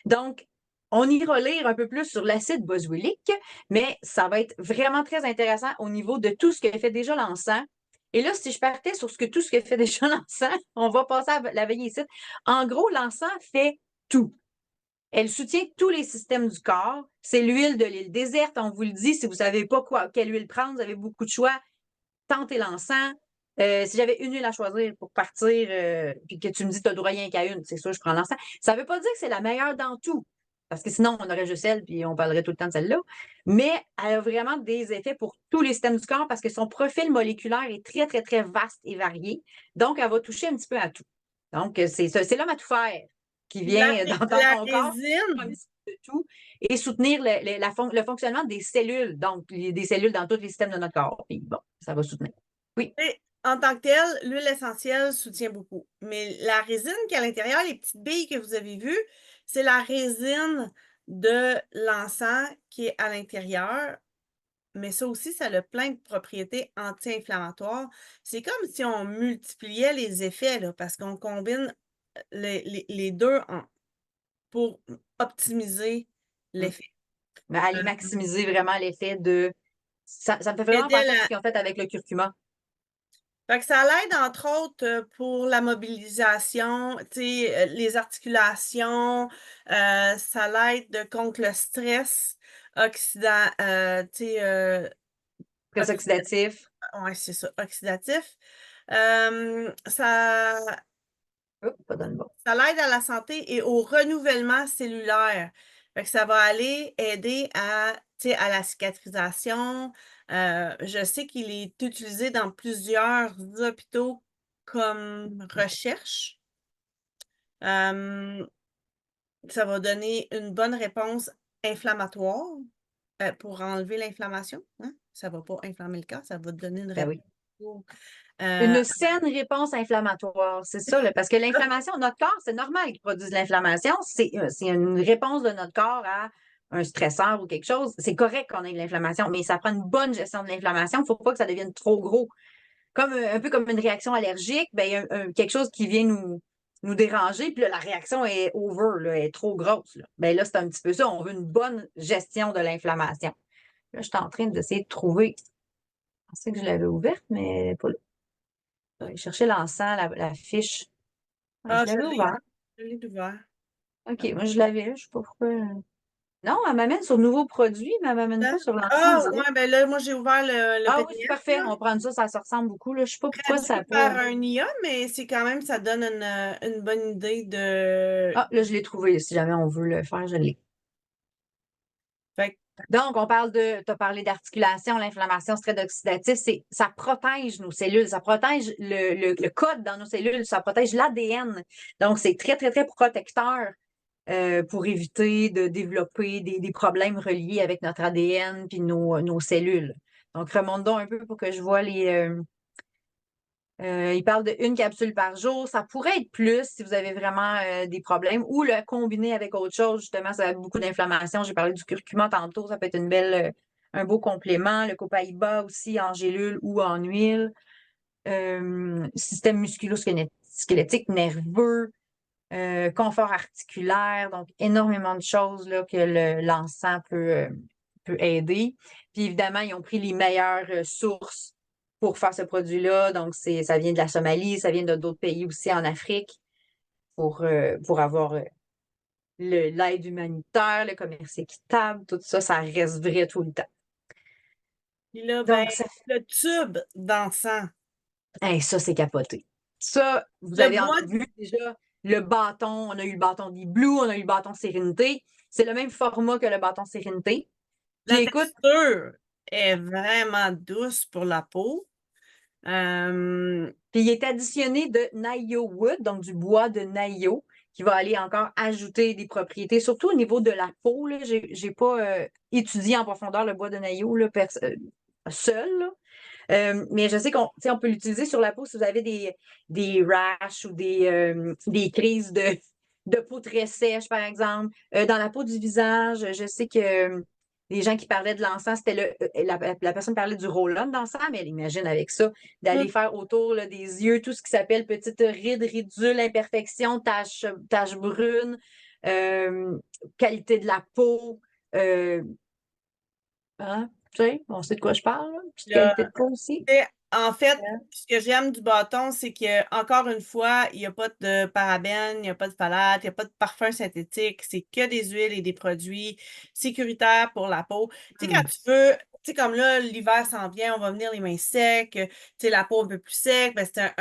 Donc, on ira lire un peu plus sur l'acide boswellique, mais ça va être vraiment très intéressant au niveau de tout ce que fait déjà l'encens. Et là, si je partais sur tout ce que fait déjà l'encens, on va passer à la veille ici. En gros, l'encens fait tout. Elle soutient tous les systèmes du corps. C'est l'huile de l'île déserte. On vous le dit, si vous ne savez pas quelle huile prendre, vous avez beaucoup de choix. Tentez l'encens. Si j'avais une huile à choisir pour partir, puis que tu me dis que tu n'as droit rien qu'à une, c'est sûr, je prends l'encens. Ça ne veut pas dire que c'est la meilleure dans tout, parce que sinon, on aurait juste elle, puis on parlerait tout le temps de celle-là. Mais elle a vraiment des effets pour tous les systèmes du corps parce que son profil moléculaire est très, très, très vaste et varié. Donc, elle va toucher un petit peu à tout. Donc, c'est l'homme à tout faire qui Puis la, vient dans la ton corps, un résine, petit peu de tout, et soutenir le fonctionnement des cellules, donc des cellules dans tous les systèmes de notre corps. Puis bon, ça va soutenir. Oui. en tant que telle, l'huile essentielle soutient beaucoup. Mais la résine qui est à l'intérieur, les petites billes que vous avez vues, c'est la résine de l'encens qui est à l'intérieur. Mais ça aussi, ça a plein de propriétés anti-inflammatoires. C'est comme si on multipliait les effets, là, parce qu'on combine les deux pour optimiser l'effet. Mais aller maximiser vraiment l'effet de. Ça me fait vraiment Aider penser à la, ce qu'ils ont fait avec le curcuma. Fait que ça l'aide, entre autres, pour la mobilisation, les articulations, ça l'aide contre le stress oxydant, Stress oxydatif. ouais, c'est ça, oxydatif. Ça, Oh, pas dans le bon. ça l'aide à la santé et au renouvellement cellulaire. Fait que ça va aller aider à la cicatrisation. Je sais qu'il est utilisé dans plusieurs hôpitaux comme recherche. Ça va donner une bonne réponse inflammatoire pour enlever l'inflammation. Hein? Ça ne va pas inflammer le corps, ça va te donner une Ben réponse. oui. Euh, Une saine réponse inflammatoire, c'est ça, là, parce que l'inflammation, notre corps, c'est normal qu'il produise l'inflammation. C'est une réponse de notre corps à un stresseur ou quelque chose. C'est correct qu'on ait de l'inflammation, mais ça prend une bonne gestion de l'inflammation. Il ne faut pas que ça devienne trop gros. Comme un peu comme une réaction allergique, ben, il y a quelque chose qui vient nous déranger, puis là, la réaction est over, là, elle est trop grosse. Là. Ben là, c'est un petit peu ça. On veut une bonne gestion de l'inflammation. Là, je suis en train d'essayer de trouver. Je pensais que je l'avais ouverte, mais pas là. Je vais aller chercher l'encens, la fiche. Ouais, je ah, l'avais ouverte. je l'ai ouvert. OK, moi, je l'avais. Je ne sais pas pourquoi. Non, elle m'amène sur nouveaux produits, mais elle ne m'amène pas sur l'encens Ah, direct. ouais, ben là, moi, j'ai ouvert le Ah oui, c'est PDF, parfait. là, On prend ça se ressemble beaucoup. Là. Je ne sais pas pourquoi ça traduit n'a par pas. un IA, mais c'est quand même, ça donne une bonne idée de. Ah, là, je l'ai trouvé. Si jamais on veut le faire, je l'ai. Fait Donc, on parle de, tu as parlé d'articulation, l'inflammation, stress oxydatif, ça protège nos cellules, ça protège le code dans nos cellules, ça protège l'ADN. Donc, c'est très, très, très protecteur pour éviter de développer des problèmes reliés avec notre ADN puis nos cellules. Donc, remonte donc un peu pour que je vois il parle d'une capsule par jour. Ça pourrait être plus si vous avez vraiment des problèmes ou le combiner avec autre chose. Justement, ça a beaucoup d'inflammation. J'ai parlé du curcuma tantôt. Ça peut être un beau complément. Le copaïba aussi en gélule ou en huile. Système musculo-squelettique, nerveux, confort articulaire. Donc, énormément de choses là, que l'encens peut aider. Puis évidemment, ils ont pris les meilleures sources pour faire ce produit-là. Donc, ça vient de la Somalie, ça vient de d'autres pays aussi en Afrique pour avoir l'aide humanitaire, le commerce équitable, tout ça, ça reste vrai tout le temps. Puis là, ben, Donc, le tube d'encens. ça, c'est capoté. Ça, vous Le avez bois, vu déjà le bâton, on a eu le bâton des Blue, on a eu le bâton Sérénité. C'est le même format que le bâton Sérénité. Puis la écoute, texture est vraiment douce pour la peau. puis il est additionné de Naio Wood, donc du bois de Naio, qui va aller encore ajouter des propriétés, surtout au niveau de la peau. Je n'ai pas étudié en profondeur le bois de Naio là, seul, là. Mais je sais qu'on peut l'utiliser sur la peau si vous avez des rashes ou des crises de peau très sèche, par exemple. Dans la peau du visage, je sais que les gens qui parlaient de l'encens, c'était la personne parlait du roll-on d'encens, mais elle imagine avec ça d'aller faire autour là, des yeux tout ce qui s'appelle petite ride, ridule, imperfection, tache brune. qualité de la peau. Hein? Tu sais, on sait de quoi je parle, là. Petite qualité de peau aussi. En fait, Hein? ce que j'aime du bâton, c'est que encore une fois, il n'y a pas de parabènes, il n'y a pas de phtalates, il n'y a pas de parfum synthétique. C'est que des huiles et des produits sécuritaires pour la peau. Tu sais, quand tu veux, tu sais, comme là, l'hiver s'en vient, on va venir les mains secs, tu sais, la peau un peu plus sec, ben, c'est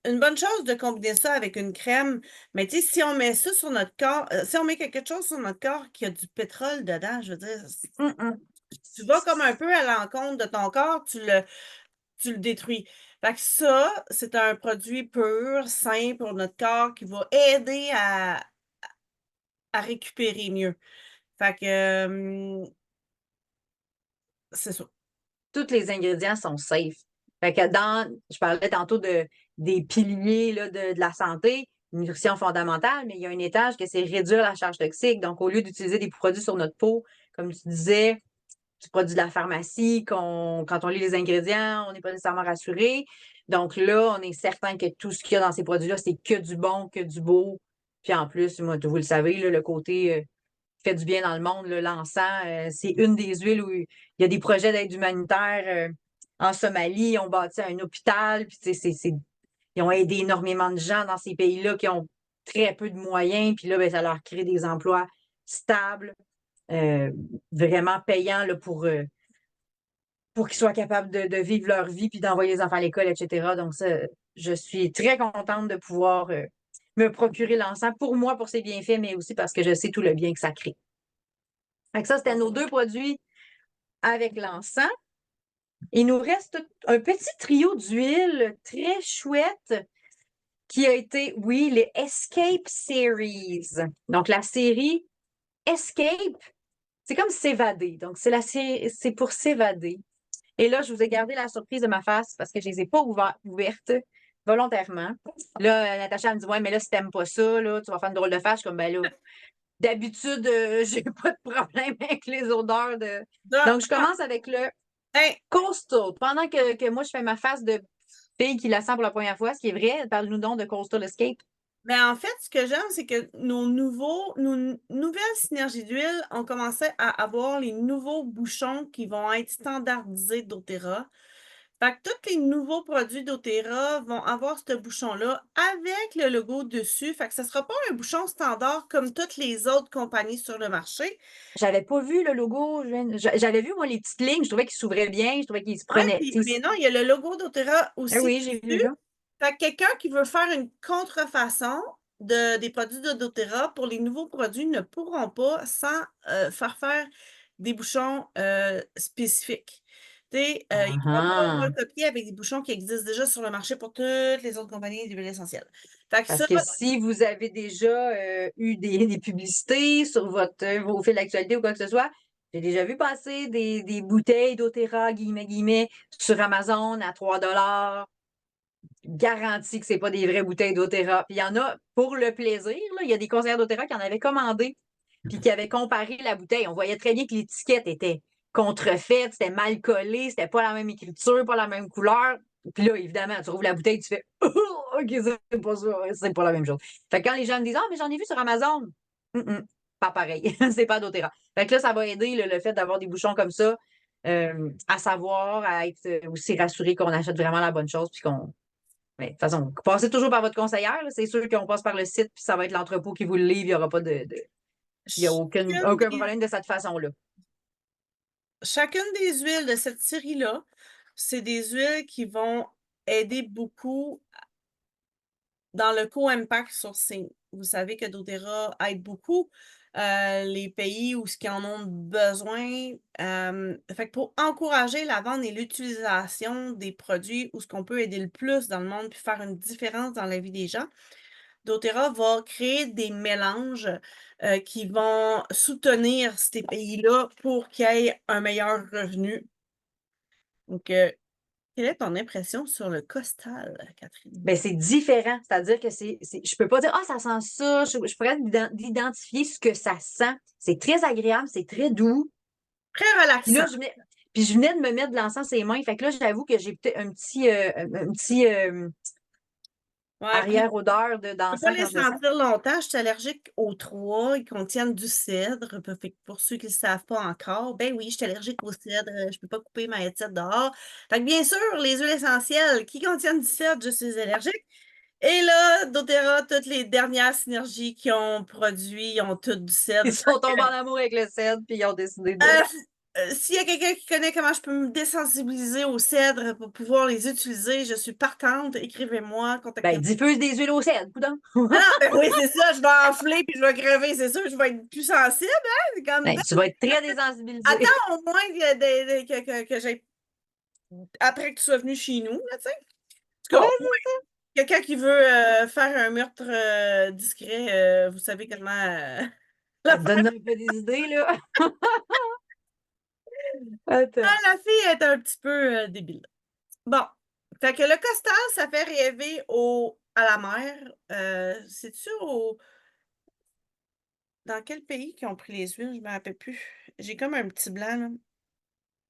une bonne chose de combiner ça avec une crème. Mais tu sais, si on met ça sur notre corps, si on met quelque chose sur notre corps qui a du pétrole dedans, je veux dire, Hum, hum. tu vas comme un peu à l'encontre de ton corps, tu le détruis. Fait que ça, c'est un produit pur, sain pour notre corps qui va aider à récupérer mieux. Fait que c'est ça. Tous les ingrédients sont safe. Fait que je parlais tantôt des piliers là, de la santé, nutrition fondamentale, mais il y a un étage que c'est réduire la charge toxique. Donc, au lieu d'utiliser des produits sur notre peau, comme tu disais, du produit de la pharmacie, quand on lit les ingrédients, on n'est pas nécessairement rassuré. Donc là, on est certain que tout ce qu'il y a dans ces produits-là, c'est que du bon, que du beau. Puis en plus, moi, vous le savez, là, le côté qui fait du bien dans le monde, l'encens, c'est une des huiles où il y a des projets d'aide humanitaire en Somalie. Ils ont bâti un hôpital, puis ils ont aidé énormément de gens dans ces pays-là qui ont très peu de moyens. Puis là, ben, ça leur crée des emplois stables, euh, vraiment payants là, pour qu'ils soient capables de vivre leur vie puis d'envoyer les enfants à l'école, etc. Donc, ça, je suis très contente de pouvoir me procurer l'encens pour moi, pour ses bienfaits, mais aussi parce que je sais tout le bien que ça crée. Fait que ça, c'était nos deux produits avec l'encens. Il nous reste un petit trio d'huiles très chouette qui a été, oui, les Escape Series. Donc, la série Escape, c'est comme s'évader. Donc, c'est pour s'évader. Et là, je vous ai gardé la surprise de ma face parce que je ne les ai pas ouvertes volontairement. Là, Natacha me dit, ouais, mais là, si t'aimes pas ça, là, tu vas faire une drôle de face. Je suis comme, ben là, d'habitude, j'ai pas de problème avec les odeurs de. Da- Donc, je commence avec le Hey, Coastal. Pendant que moi, je fais ma face de fille qui la sent pour la première fois, ce qui est vrai, parle-nous donc de Coastal Escape. ben en fait, ce que j'aime, c'est que nos nouvelles synergies d'huile ont commencé à avoir les nouveaux bouchons qui vont être standardisés d'Otera. Fait que tous les nouveaux produits d'Otera vont avoir ce bouchon-là avec le logo dessus. Fait que ce ne sera pas un bouchon standard comme toutes les autres compagnies sur le marché. J'avais pas vu le logo. J'avais vu, moi, les petites lignes. Je trouvais qu'ils s'ouvraient bien. Je trouvais qu'ils se Ouais, prenaient. mais non, il y a le logo d'Otera Ah aussi oui, j'ai vu dessus. là. Fait que quelqu'un qui veut faire une contrefaçon des produits de doTERRA pour les nouveaux produits ne pourront pas sans faire des bouchons spécifiques. Ils ne pourront pas Ah, recopier avec des bouchons qui existent déjà sur le marché pour toutes les autres compagnies d'huile essentielle. Fait que parce ça, que si vous avez déjà eu des publicités sur vos fils d'actualité ou quoi que ce soit, j'ai déjà vu passer des bouteilles d'Otera, guillemets, sur Amazon à 3 $. Garantie que c'est pas des vraies bouteilles d'Otera. Puis il y en a pour le plaisir, là. Il y a des conseillères d'Otera qui en avaient commandé puis qui avaient comparé la bouteille. On voyait très bien que l'étiquette était contrefaite, c'était mal collé, c'était pas la même écriture, pas la même couleur. Puis là, évidemment, tu rouvres la bouteille, tu fais oh, OK, c'est pas ça, c'est pas la même chose. Fait que quand les gens me disent Ah, mais j'en ai vu sur Amazon, pas pareil, c'est pas d'Otera. Fait que là, ça va aider le fait d'avoir des bouchons comme ça, à savoir, à être aussi rassuré qu'on achète vraiment la bonne chose, puis qu'on mais de toute façon, passez toujours par votre conseillère. C'est sûr qu'on passe par le site, puis ça va être l'entrepôt qui vous le livre. Il n'y aura pas il y a chacune aucun des, problème de cette façon-là. chacune des huiles de cette série-là, c'est des huiles qui vont aider beaucoup dans le co-impact sourcing. Vous savez que doTERRA aide beaucoup les pays où ce qui en ont besoin. Fait que pour encourager la vente et l'utilisation des produits où ce qu'on peut aider le plus dans le monde puis faire une différence dans la vie des gens, doTERRA va créer des mélanges qui vont soutenir ces pays-là pour qu'il y ait un meilleur revenu. Donc, quelle est ton impression sur le costal, Catherine? Ben, c'est différent. C'est-à-dire que je peux pas dire, ah, ça sent ça. Je pourrais d'identifier ce que ça sent. C'est très agréable, c'est très doux. Très Puis là, relaxant. je venais de me mettre de l'encens sur les mains. Fait que là, j'avoue que j'ai peut-être un petit Ouais, puis arrière-odeur je peux pas d'encens les quand je le sens. sentir longtemps. Je suis allergique aux trois. Ils contiennent du cèdre. Fait que pour ceux qui ne le savent pas encore, ben oui, je suis allergique au cèdre. Je peux pas couper ma headset dehors. Fait que bien sûr, les huiles essentielles qui contiennent du cèdre, je suis allergique. Et là, doTERRA, toutes les dernières synergies qu'ils ont produit, ils ont toutes du Ils cèdre. sont tombés en amour avec le cèdre, puis ils ont décidé de. Euh, S'il y a quelqu'un qui connaît comment je peux me désensibiliser au cèdre pour pouvoir les utiliser, je suis partante. Écrivez-moi, Ben, contactez-moi. diffuse des huiles au cèdre, coudonc. Ah non, ben oui, c'est ça, je vais enfler puis je vais crever, c'est sûr, je vais être plus sensible, hein? C'est comme, Ben, tu vas être très désensibilisé. attends au moins que j'ai, après que tu sois venu chez nous, là, tu sais. En tout Ouais, cas, au moins, quelqu'un qui veut faire un meurtre discret, vous savez comment ça la te faire. donne un peu des idées, là. Attends. Ah, la fille est un petit peu débile. Bon, fait que le costal, ça fait rêver à la mer. C'est-tu dans quel pays qu'ils ont pris les huiles? Je me rappelle plus. J'ai comme un petit blanc, là.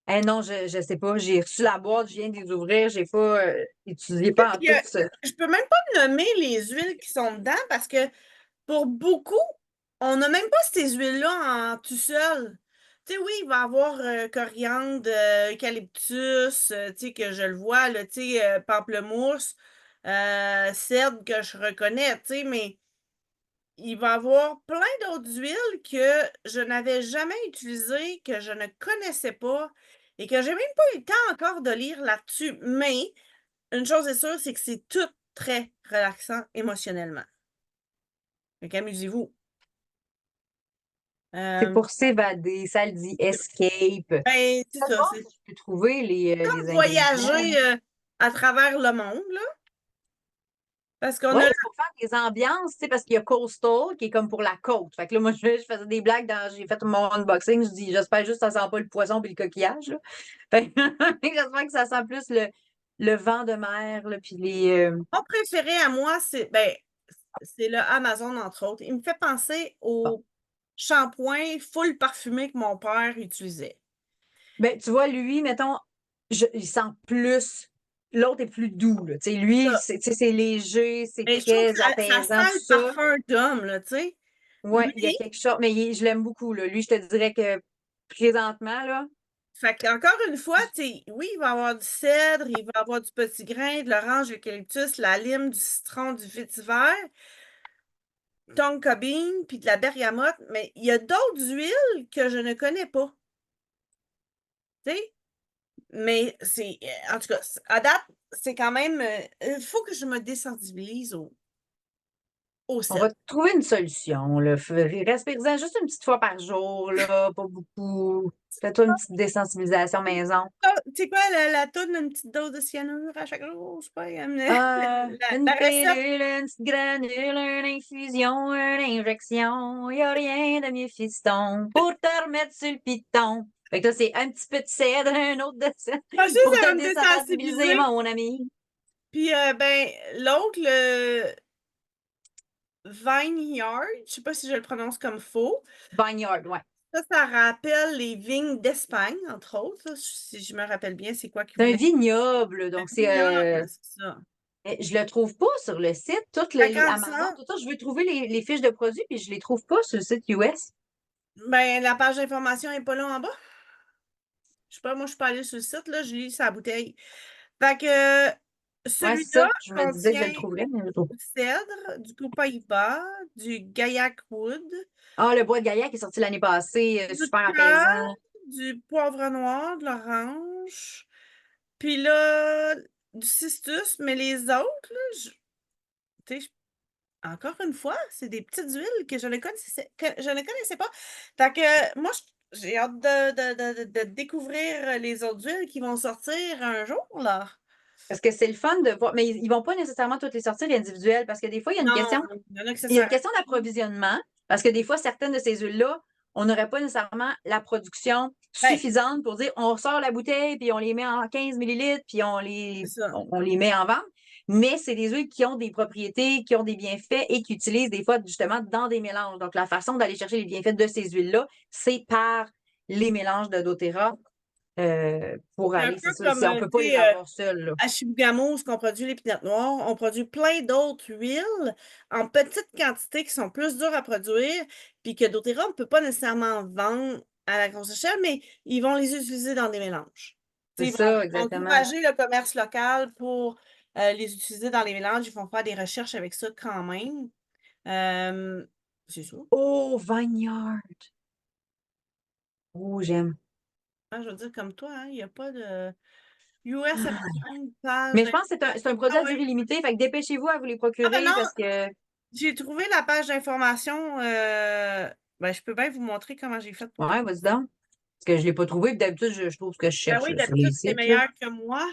Eh non, je sais pas. J'ai reçu la boîte, je viens de les ouvrir. J'ai pas étudié pas en Puis, tout ça. je peux même pas nommer les huiles qui sont dedans parce que pour beaucoup, on n'a même pas ces huiles-là en tout seul. Tu sais, oui, il va y avoir coriandre, eucalyptus, tu sais, que je le vois, là, tu sais, pamplemousse, cèdre que je reconnais, tu sais, mais il va y avoir plein d'autres huiles que je n'avais jamais utilisées, que je ne connaissais pas et que j'ai même pas eu le temps encore de lire là-dessus. Mais une chose est sûre, c'est que c'est tout très relaxant émotionnellement. Fait qu'amusez-vous. C'est Euh, pour s'évader. Ça le dit escape. ben, c'est Je vais ça, voir c'est si je peux trouver les comme ingrédients. voyager à travers le monde, là. Parce qu'on Oui, a. c'est pour faire des ambiances, tu sais, parce qu'il y a Coastal qui est comme pour la côte. Fait que là, moi, je faisais des blagues j'ai fait mon unboxing. Je dis, j'espère juste que ça sent pas le poisson et le coquillage, là. Fait que j'espère que ça sent plus le vent de mer, là, puis Mon préféré à moi, c'est le Amazon, entre autres. Il me fait penser bon. au shampoing full parfumé que mon père utilisait. Ben, tu vois, lui, mettons, il sent plus. L'autre est plus doux, là. Tu sais, lui, Ça. tu sais, c'est léger, c'est Mais je trouve que très ça apaisant, sent tout le ça. parfum d'homme, là, tu sais. Ouais, il y a Mais, quelque chose, mais je l'aime beaucoup, là. Lui, je te dirais que présentement, là, fait qu'encore une fois, tu sais, oui, il va y avoir du cèdre, il va y avoir du petit grain, de l'orange, de l'eucalyptus, la lime, du citron, du vétiver, tonka bean, puis de la bergamote, mais il y a d'autres huiles que je ne connais pas, tu sais. Mais en tout cas, à date, c'est quand même, il faut que je me désensibilise au on va cèdre. trouver une solution, là. Respire-en juste une petite fois par jour, là, pas beaucoup. Fais-toi une petite désensibilisation maison. Ah, tu sais quoi, la toune, une petite dose de cyanure à chaque jour, je sais pas, Une la recette. pilule, une petite granule, une infusion, une injection. Y a rien de mieux, fiston, pour te remettre sur le piton. Fait que là, c'est un petit peu de cèdre, un autre de cèdre, Moi aussi, pour ça va te me désensibiliser, désensibiliser. mon ami. Puis, ben, l'autre, le Vineyard, je sais pas si je le prononce comme faux. Vineyard, ouais. Ça rappelle les vignes d'Espagne, entre autres, là, si je me rappelle bien, c'est quoi qu'ils C'est un voulaient. vignoble, Un donc c'est. vignoble, c'est ça. Je le trouve pas sur le site, toutes Fait les qu'en Amazon, disant, tout ça. Je veux trouver les fiches de produits, puis je les trouve pas sur le site US. ben, la page d'information est pas là en bas. Je sais pas, moi, je suis pas allée sur le site, là, je lis sa bouteille. Fait que Ouais, c'est celui-là ça. Je me disais que je le contient trouverais, mais je le trouve pas. du cèdre, du copaïba, du gaillac wood, Ah, le bois de Gaillac qui est sorti l'année passée, du super cœur, apaisant. du poivre noir, de l'orange, puis là, du cistus, mais les autres, là, tu sais, encore une fois, c'est des petites huiles que je ne connaissais pas. Fait que moi, j'ai hâte de découvrir les autres huiles qui vont sortir un jour, là. Parce que c'est le fun de voir, mais ils vont pas nécessairement toutes les sortir individuelles, parce que des fois, Non, il y en a que ça il y a une s'arrête. question d'approvisionnement, parce que des fois, certaines de ces huiles-là, on n'aurait pas nécessairement la production Ben, suffisante pour dire on sort la bouteille, puis on les met en 15 millilitres, puis c'est ça. on les met en vente. Mais c'est des huiles qui ont des propriétés, qui ont des bienfaits et qui utilisent des fois justement dans des mélanges. Donc, la façon d'aller chercher les bienfaits de ces huiles-là, c'est par les mélanges de doTERRA. pour C'est un aller, c'est peu ça. comme, Si on peut pas tu les sais, avoir seuls, là. à Chibougamau, ce qu'on produit les peanuts noirs, on produit plein d'autres huiles en petites quantités qui sont plus dures à produire, puis que doTERRA ne peut pas nécessairement vendre à la grosse échelle, mais ils vont les utiliser dans des mélanges. Tu C'est sais, ça, ils vont exactement. encourager le commerce local pour les utiliser dans les mélanges. Ils vont faire des recherches avec ça quand même. C'est ça. Oh, Vineyard! Oh, j'aime. Hein, je veux dire, comme toi, hein, il n'y a pas de US Amazon page Mais je d'information. pense que c'est un produit Ah à oui. durée limitée, fait que dépêchez-vous à vous les Ah ben procurer non, parce que. j'ai trouvé la page d'information. Ben, je peux bien vous montrer comment j'ai fait pour Ouais, trouver. vas-y donc. Parce que je l'ai pas trouvé, puis d'habitude, je trouve ce que je Ben cherche oui, là, sur les d'habitude, c'est sites, là. meilleur que moi.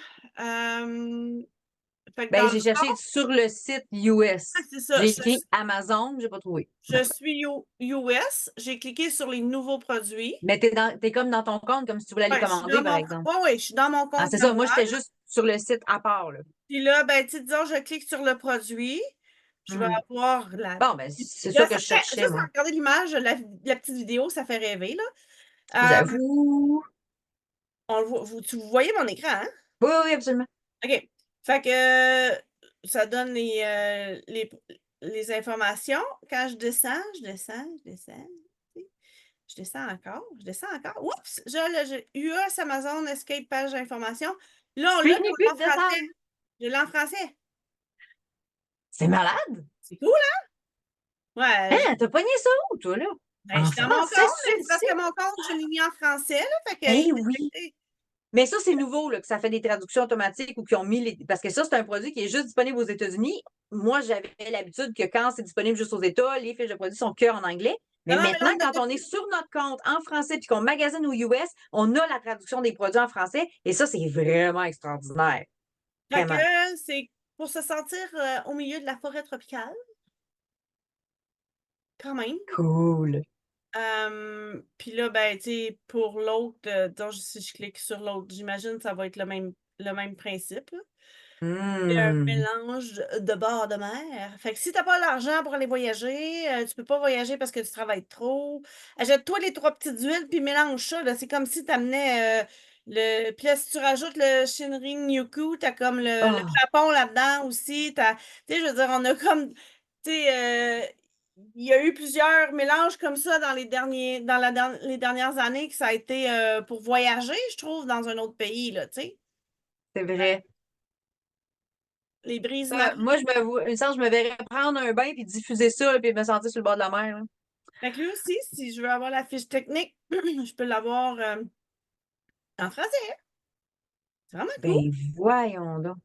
Fait que dans Ben, le j'ai cherché fond, sur le site US. c'est ça. J'ai écrit Amazon, j'ai pas trouvé. Je suis US. J'ai cliqué sur les nouveaux produits. Mais t'es comme dans ton compte, comme si tu voulais les Ouais, je suis commander, dans par mon, exemple. ouais, ouais, je suis dans mon Ah, compte c'est à ça. moi. Moi, j'étais juste sur le site à part, là. Puis là, ben, tu sais, disons, je clique sur le produit. Je vais Mhm. avoir la. Bon, ben, c'est ça Là, que ça je fait, cherchais, juste moi. à regarder l'image, la petite vidéo, ça fait rêver, là. J'avoue. On le voit, vous voyez mon écran, hein? Oui, oui, absolument. OK. Fait que ça donne les informations. Quand je descends. Je descends encore, je descends encore. Oups! US Amazon Escape page d'information. Là, on l'a Finis plus en de français. descendre. Je l'ai en français. C'est malade. C'est cool, hein? Ouais, Hein, t'as pogné ça où, toi, là? ben, je En suis dans mon français, compte, mais c'est parce celui-ci? que mon compte, je l'ai mis en français, là. Fait que, Eh oui. Mais ça, c'est nouveau, là, que ça fait des traductions automatiques ou qu'ils ont mis les. Parce que ça, c'est un produit qui est juste disponible aux États-Unis. Moi, j'avais l'habitude que quand c'est disponible juste aux États, les fiches de produits sont que en anglais. non, Mais non, mais maintenant, là, quand on est sur notre compte en français puis qu'on magasine aux US, on a la traduction des produits en français. Et ça, c'est vraiment extraordinaire. fait Vraiment. que c'est pour se sentir au milieu de la forêt tropicale, quand même. Cool. Puis là, ben, tu sais, pour l'autre, donc, si je clique sur l'autre, j'imagine que ça va être le même principe, là. C'est un Hum. mélange de bord de mer. Fait que si t'as pas l'argent pour aller voyager, tu peux pas voyager parce que tu travailles trop. Achète-toi les trois petites huiles puis mélange ça, là. C'est comme si t'amenais le. Puis là, si tu rajoutes le Shinrin Yoku, t'as comme le Oh, Japon là-dedans aussi. Tu sais, je veux dire, on a comme. Tu sais, il y a eu plusieurs mélanges comme ça dans les dernières années que ça a été pour voyager, je trouve, dans un autre pays, là, tu sais. c'est vrai. Les brises Ça, marines. moi, une sens, je me verrais prendre un bain puis diffuser ça, là, puis me sentir sur le bord de la mer, là. Fait que lui aussi, si je veux avoir la fiche technique, je peux l'avoir en français. C'est vraiment cool. Ben, voyons donc.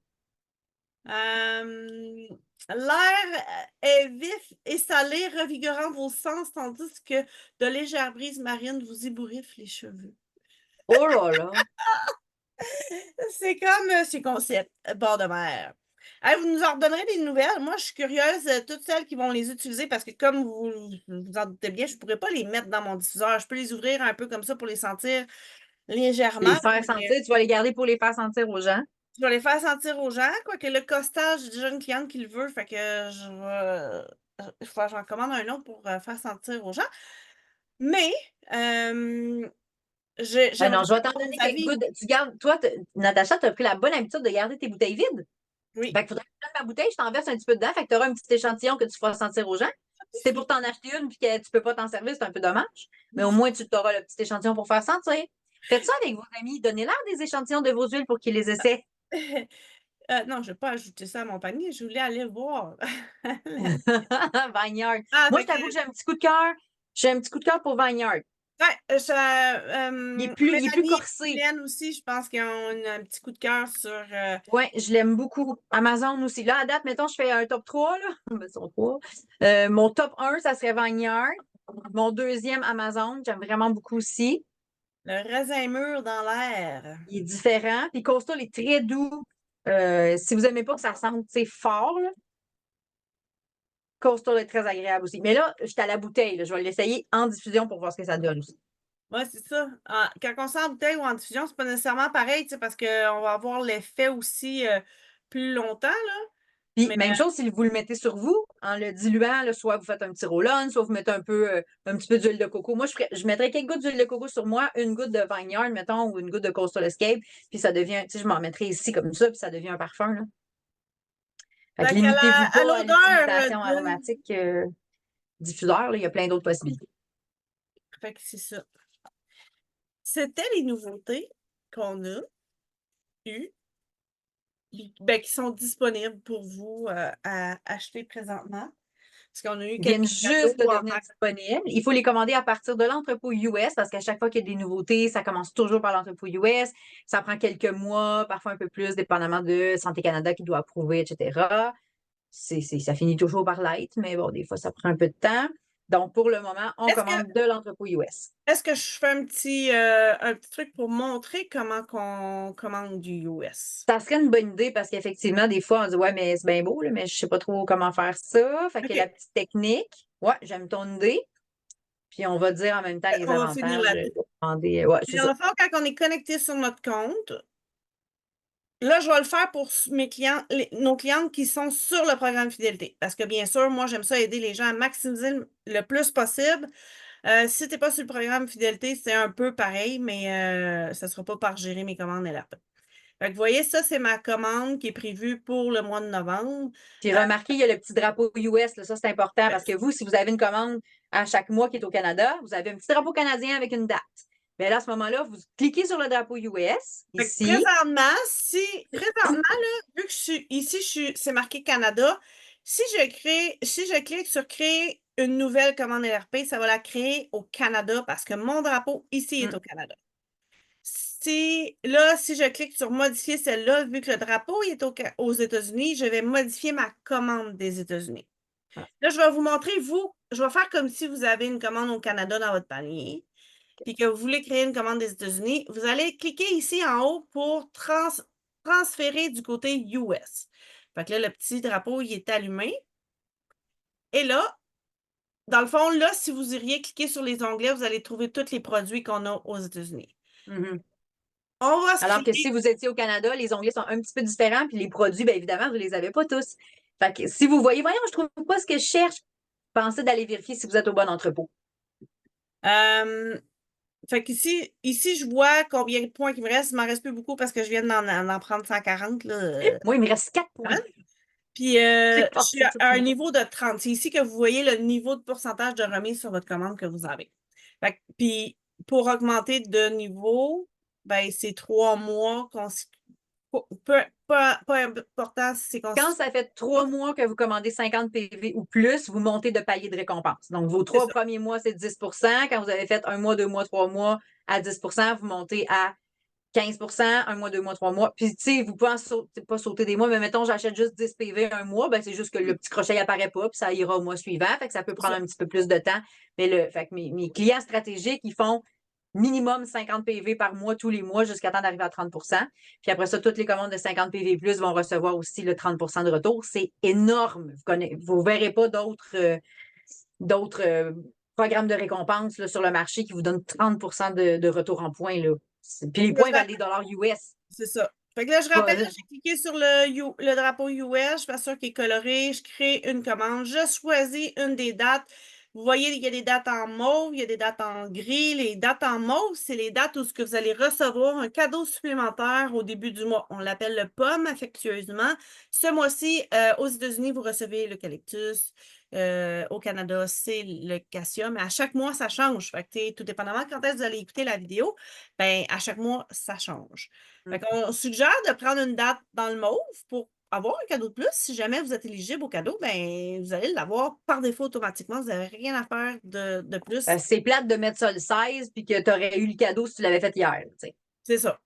Euh, L'air est vif et salé, revigorant vos sens, tandis que de légères brises marines vous ébouriffent les cheveux. Oh là là. C'est comme ces concepts, bord de mer. Hey, vous nous en redonnerez des nouvelles. Moi, je suis curieuse, toutes celles qui vont les utiliser, parce que comme vous en doutez bien, je ne pourrais pas les mettre dans mon diffuseur. Je peux les ouvrir un peu comme ça pour les sentir légèrement, Les faire mais sentir, tu vas les garder pour les faire sentir aux gens. je vais les faire sentir aux gens. Quoique le costage, j'ai déjà une cliente qui le veut, fait que j'en commande un autre pour faire sentir aux gens. Mais Ben j'aimerais non, je vais t'en avoir donner vos quelques avis. gouttes. Tu gardes, toi, Natacha, tu as pris la bonne habitude de garder tes bouteilles vides. Oui. Fait qu'il faudrait que je donne ma bouteille, je t'en verse un petit peu dedans. Fait que tu auras un petit échantillon que tu feras sentir aux gens. Si c'est pour t'en acheter une puis que tu peux pas t'en servir, c'est un peu dommage. Mais au moins, tu auras le petit échantillon pour faire sentir. Faites ça avec vos amis. Donnez-leur des échantillons de vos huiles pour qu'ils les essaient. Non, je ne vais pas ajouter ça à mon panier. Je voulais aller voir. Vineyard. Ah, Moi, fait je que, t'avoue que j'ai un petit coup de cœur. J'ai un petit coup de cœur pour Vineyard. ouais, Il est plus Mélanie et corsé. Guylaine aussi, je pense qu'ils ont un petit coup de cœur sur. Ouais, je l'aime beaucoup. Amazon aussi. Là, à date, mettons, je fais un top 3 là. Ben, sont 3. Mon top 1, ça serait Vineyard. Mon deuxième, Amazon. J'aime vraiment beaucoup aussi. Le raisin mûr dans l'air. Il est différent. Puis Coastal est très doux. Si vous n'aimez pas que ça sente, fort, là, Coastal est très agréable aussi. Mais là, je suis à la bouteille, là. Je vais l'essayer en diffusion pour voir ce que ça donne aussi. Ouais, c'est ça. Quand on sort en bouteille ou en diffusion, c'est pas nécessairement pareil, tu sais, parce qu'on va avoir l'effet aussi plus longtemps, là. Puis, Mais même chose si vous le mettez sur vous, en le diluant, là, soit vous faites un petit roll-on, soit vous mettez un petit peu d'huile de coco. Moi, je mettrais quelques gouttes d'huile de coco sur moi, une goutte de Vineyard, mettons, ou une goutte de Coastal Escape, puis ça devient, tu sais, je m'en mettrais ici comme ça, puis ça devient un parfum, là. Fait que fait qu'à limitez-vous à pas à l'odeur l'utilisation de... aromatique diffuseur, là, il y a plein d'autres possibilités. Fait que c'est ça. C'était les nouveautés qu'on a eues, ben, qui sont disponibles pour vous à acheter présentement. Parce qu'on a eu Ils viennent quelques cadeaux juste de en devenir disponibles. Il faut les commander à partir de l'entrepôt US parce qu'à chaque fois qu'il y a des nouveautés, ça commence toujours par l'entrepôt US. Ça prend quelques mois, parfois un peu plus, dépendamment de Santé Canada qui doit approuver, etc. Ça finit toujours par l'être, mais bon, des fois, ça prend un peu de temps. Donc, pour le moment, on Est-ce que commande de l'entrepôt US. Est-ce que je fais un petit truc pour montrer comment qu'on commande du US? Ça serait une bonne idée parce qu'effectivement, des fois, on dit, ouais, mais c'est bien beau, là, mais je sais pas trop comment faire ça. Fait que la OK, petite technique, ouais, j'aime ton idée. Puis on va dire en même temps les on va finir avantages là-dessus. de demander. Ouais, Puis c'est dans ça. le fond, quand on est connecté sur notre compte, là, je vais le faire pour mes clients, nos clientes qui sont sur le programme fidélité. Parce que bien sûr, moi, j'aime ça aider les gens à maximiser le plus possible. Si tu n'es pas sur le programme fidélité, c'est un peu pareil, mais ça ne sera pas par gérer mes commandes LRP. Fait que vous voyez, ça, c'est ma commande qui est prévue pour le mois de novembre. Puis remarquez, il y a le petit drapeau US, là, ça c'est important parce que vous, si vous avez une commande à chaque mois qui est au Canada, vous avez un petit drapeau canadien avec une date. Mais là, à ce moment-là, vous cliquez sur le drapeau US, Fait que ici. présentement, là, vu que c'est marqué Canada, si je clique sur créer une nouvelle commande LRP, ça va la créer au Canada parce que mon drapeau ici est Hmm. au Canada. Si je clique sur modifier celle-là, vu que le drapeau est aux États-Unis, je vais modifier ma commande des États-Unis. Voilà. Là, je vais vous montrer, je vais faire comme si vous avez une commande au Canada dans votre panier, puis que vous voulez créer une commande des États-Unis. Vous allez cliquer ici en haut pour transférer du côté US. Fait que là, le petit drapeau, il est allumé. Et là, dans le fond, là, si vous iriez cliquer sur les onglets, vous allez trouver tous les produits qu'on a aux États-Unis. Mhm. On va se Alors que créer. si vous étiez au Canada, les onglets sont un petit peu différents, puis les produits, bien évidemment, vous ne les avez pas tous. Fait que si vous voyez, voyons, je ne trouve pas ce que je cherche, pensez d'aller vérifier si vous êtes au bon entrepôt. Euh, Fait qu'ici, je vois combien de points il me reste. Il m'en reste plus beaucoup parce que je viens d'en prendre 140, là. Moi, il me reste 4 points. Hein? Puis, J'ai je suis passé à tout un mon tour. niveau de 30. C'est ici que vous voyez le niveau de pourcentage de remise sur votre commande que vous avez. Puis, pour augmenter de niveau, ben, c'est 3 mois. Pas important si c'est Quand ça fait 3 mois que vous commandez 50 PV ou plus, vous montez de palier de récompense. Donc, vos c'est 3 ça. premiers mois, c'est 10. Quand vous avez fait 1 mois, 2 mois, 3 mois à 10 vous montez à 15 1 mois, 2 mois, 3 mois. Puis, tu sais, vous pouvez pas sauter des mois, mais mettons, j'achète juste 10 PV un mois, ben, c'est juste que le petit crochet n'apparaît pas, puis ça ira au mois suivant. Fait que ça peut C'est prendre ça. un petit peu plus de temps. Mais fait que mes clients stratégiques, ils font minimum 50 PV par mois tous les mois jusqu'à temps d'arriver à 30. Puis après ça, toutes les commandes de 50 PV plus vont recevoir aussi le 30 de retour. C'est énorme. Vous ne verrez pas d'autres programmes de récompense là, sur le marché qui vous donnent 30 de retour en points. Là. Puis les Là, points valent des dollars US. c'est ça. Fait que là, je rappelle, là, j'ai cliqué sur le drapeau US, je m'assure qu'il est coloré, je crée une commande, je choisis une des dates. Vous voyez, il y a des dates en mauve, il y a des dates en gris. Les dates en mauve, c'est les dates où ce que vous allez recevoir un cadeau supplémentaire au début du mois. On l'appelle le pomme affectueusement. Ce mois-ci, aux États-Unis, vous recevez l'eucalyptus. Au Canada, c'est le cassia, mais à chaque mois, ça change. Fait que, tout dépendamment quand est-ce que vous allez écouter la vidéo, ben, à chaque mois, ça change. Fait qu'on suggère de prendre une date dans le mauve pour avoir un cadeau de plus. Si jamais vous êtes éligible au cadeau, ben, vous allez l'avoir par défaut automatiquement. Vous n'avez rien à faire de plus. C'est plate de mettre ça le 16 puis que tu aurais eu le cadeau si tu l'avais fait hier. T'sais. C'est ça.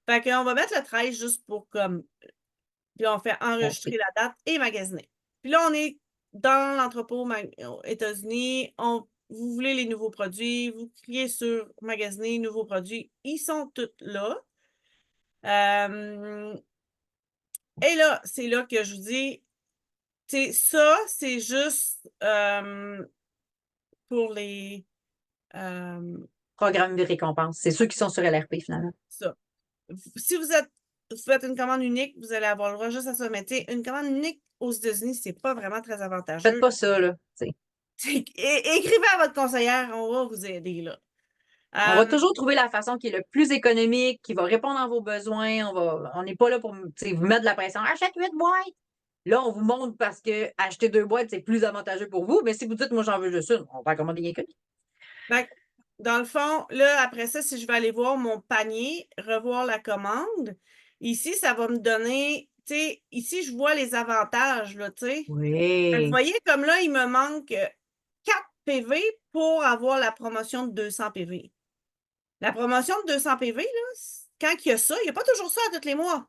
Fait qu'on va mettre le 13 juste pour comme. Puis on fait Bon, enregistrer la date et magasiner. Puis là, on est dans l'entrepôt aux États-Unis. Vous voulez les nouveaux produits, vous cliquez sur magasiner, nouveaux produits. Ils sont tous là. Et là, c'est là que je vous dis, ça, c'est juste pour les. programme de récompense. C'est ceux qui sont sur LRP finalement. Ça. Si vous êtes vous faites une commande unique, vous allez avoir le droit juste à ça. Mais tu sais, une commande unique aux États-Unis, c'est pas vraiment très Faites avantageux. pas ça, là. Écrivez à votre conseillère, on va vous aider, là. On va Euh, toujours trouver la façon qui est le plus économique, qui va répondre à vos besoins. On n'est pas là pour vous mettre de la pression. Achète 8 boîtes! Là, on vous montre parce que acheter 2 boîtes, c'est plus avantageux pour vous. Mais si vous dites, moi, j'en veux juste une, on va commander rien qu'une. Fait que, dans le fond, là, après ça, si je vais aller voir mon panier, revoir la commande, ici, ça va me donner, tu sais, ici, je vois les avantages, là, tu sais. Vous Oui. voyez, comme là, il me manque 4 PV pour avoir la promotion de 200 PV. La promotion de 200 PV, là, quand il y a ça, il n'y a pas toujours ça à tous les mois.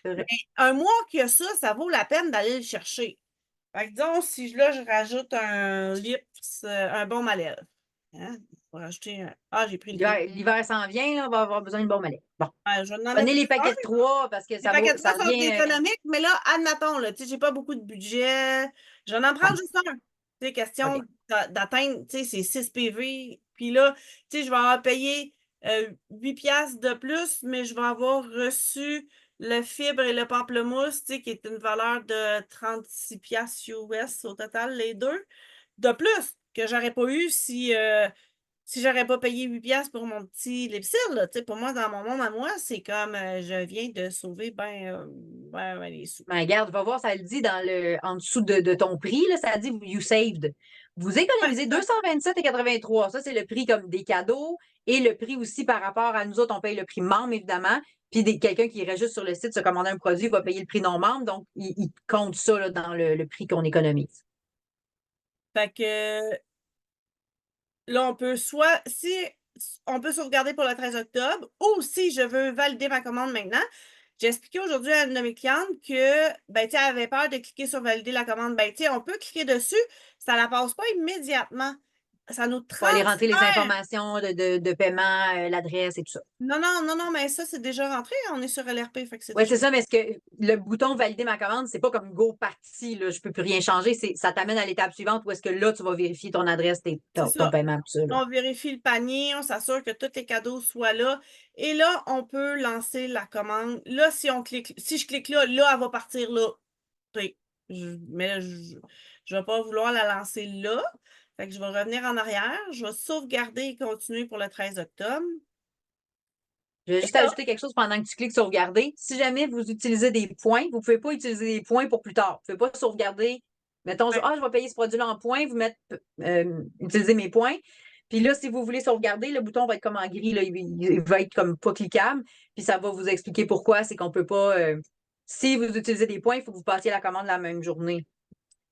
C'est Mais vrai. un mois qu'il y a ça, ça vaut la peine d'aller le chercher. Fait que disons, si là, je rajoute un lips, un baume à lèvres. Hein? Pour rajouter un... Ah, j'ai pris le prix. L'hiver s'en vient, là, on va avoir besoin de bon malais. Bon. Je vais en Prenez mettre les un. paquets de 3 parce que Les paquets de ça trois sont revient. économiques, mais là, admettons, là, tu sais, j'ai pas beaucoup de budget. J'en en prends Ouais, juste un. Tu sais, question OK. d'atteindre, tu sais, c'est 6 PV. Puis là, tu sais, je vais avoir payé 8 piastres de plus, mais je vais avoir reçu le fibre et le pamplemousse, tu sais, qui est une valeur de 36 piastres US au total, les deux, de plus, que j'aurais pas eu si j'aurais pas payé 8 piastres pour mon petit Lipsil, là, tu sais, pour moi, dans mon monde à moi, c'est comme je viens de sauver ben les sous. Ben, regarde, va voir, ça le dit en dessous de ton prix, là, ça dit you saved. Vous Ouais, économisez c'est ça. 227,83. Ça, c'est le prix comme des cadeaux et le prix aussi par rapport à nous autres, on paye le prix membre, évidemment. Puis quelqu'un qui irait juste sur le site se commander un produit va payer le prix non membre. Donc, il compte ça là, dans le prix qu'on économise. Fait que là, on peut soit, si on peut sauvegarder pour le 13 octobre, ou si je veux valider ma commande maintenant, j'ai expliqué aujourd'hui à une de mes clientes que, ben, tu sais, elle avait peur de cliquer sur valider la commande. Ben, tu sais, on peut cliquer dessus, ça la passe pas immédiatement. Ça nous Faut aller rentrer les transfère. informations de paiement, l'adresse et tout ça. Non, non, non, non, mais ça, c'est déjà rentré. On est sur LRP, fait que c'est Oui, déjà. c'est ça, mais est-ce que le bouton valider ma commande, c'est pas comme go parti, là, je peux plus rien changer, ça t'amène à l'étape suivante où est-ce que là, tu vas vérifier ton adresse, C'est ton ça. paiement, tout ça, là. On vérifie le panier, on s'assure que tous les cadeaux soient là. Et là, on peut lancer la commande. Là, si je clique là, là, elle va partir là. Oui. Mais je ne vais pas vouloir la lancer là. Fait que je vais revenir en arrière. Je vais sauvegarder et continuer pour le 13 octobre. Je vais Et juste là, ajouter quelque chose pendant que tu cliques sauvegarder. Si jamais vous utilisez des points, vous ne pouvez pas utiliser des points pour plus tard. Vous ne pouvez pas sauvegarder. Mettons, ouais, je vais payer ce produit-là en points, utiliser mes points. Puis là, si vous voulez sauvegarder, le bouton va être comme en gris, là, il va être comme pas cliquable. Puis ça va vous expliquer pourquoi. C'est qu'on peut pas. Si vous utilisez des points, il faut que vous passiez la commande la même journée.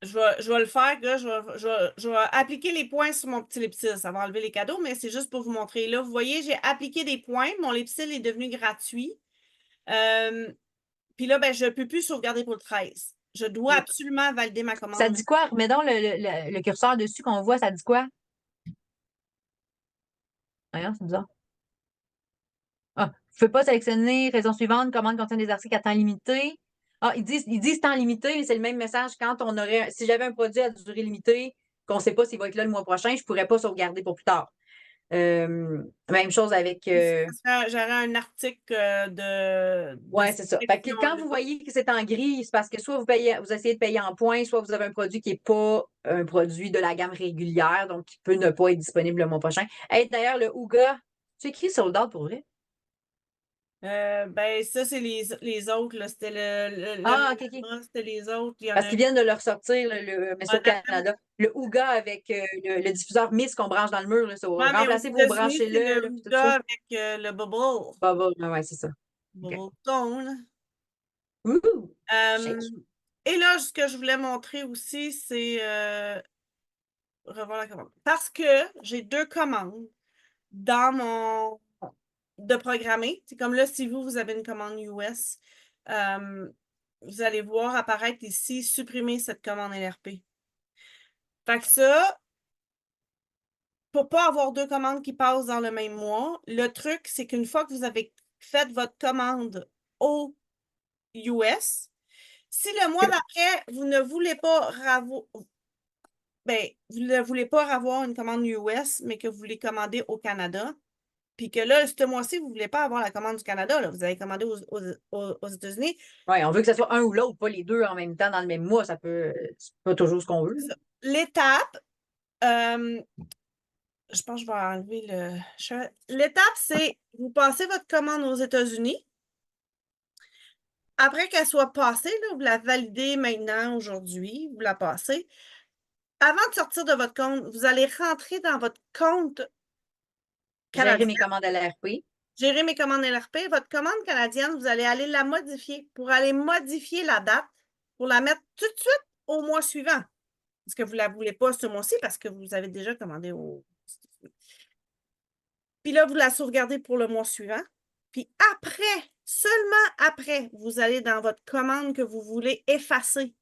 je vais le faire. Là, je vais appliquer les points sur mon petit Lipsil. Ça va enlever les cadeaux, mais c'est juste pour vous montrer. Là, vous voyez, j'ai appliqué des points. Mon Lipsil est devenu gratuit. Euh, Puis là, ben, je ne peux plus sauvegarder pour le 13. Je dois absolument valider ma Ça commande. dit quoi? Remets donc le curseur dessus qu'on voit, ça dit quoi? Voyons, c'est bizarre. Ah, je ne peux pas sélectionner raison suivante, commande contient des articles à temps limité. Ah, ils disent temps limité, mais c'est le même message quand si j'avais un produit à durée limitée, qu'on ne sait pas s'il va être là le mois prochain, je ne pourrais pas sauvegarder pour plus tard. Même chose avec, Ici, j'aurais un article de ouais, c'est ça. Fait que sélection quand là. vous voyez que c'est en gris, c'est parce que soit vous essayez de payer en points, soit vous avez un produit qui n'est pas un produit de la gamme régulière, donc qui peut ne pas être disponible le mois prochain. Hey, d'ailleurs, le Ouga, tu écris sold out pour vrai? Ben, ça, c'est les autres, là. C'était le Ah, OK, OK. Manama, c'était les autres. Il y en Parce a qu'ils viennent de le ressortir, mais c'est au un. Canada. Le Ouga avec le diffuseur Miss qu'on branche dans le mur, là, ça va Ouais, mais aux remplacer vos États-Unis, c'est branchez-le, le là, puis tout ça. Ouga avec le bubble. Ouais, c'est ça. OK. Bubble tone. Ouh! Euh, Shake. et là, ce que je voulais montrer aussi, c'est revoir la commande. Parce que j'ai deux commandes dans mon de programmer. C'est comme là, si vous avez une commande US, euh, vous allez voir apparaître ici supprimer cette commande LRP. Fait que ça, pour pas avoir deux commandes qui passent dans le même mois, le truc, c'est qu'une fois que vous avez fait votre commande au US, si le mois d'après, vous ne voulez pas ben, vous ne voulez pas avoir une commande US, mais que vous voulez commander au Canada, puis que là, ce mois-ci, vous ne voulez pas avoir la commande du Canada, là, vous avez commandé aux États-Unis. Oui, on veut que ce soit un ou l'autre, pas les deux en même temps dans le même mois. C'est pas toujours ce qu'on veut. L'étape, je pense que je vais enlever l'étape, c'est vous passez votre commande aux États-Unis. Après qu'elle soit passée, là, vous la validez maintenant, aujourd'hui, vous la passez. Avant de sortir de votre compte, vous allez rentrer dans votre compte Gérer canadien, mes commandes à l'ARP. gérer mes commandes LRP. Votre commande canadienne, vous allez aller la modifier pour aller modifier la date, pour la mettre tout de suite au mois suivant. Parce que vous ne la voulez pas ce mois-ci parce que vous avez déjà commandé au. Puis là, vous la sauvegardez pour le mois suivant. Puis après, seulement après, vous allez dans votre commande que vous voulez effacer.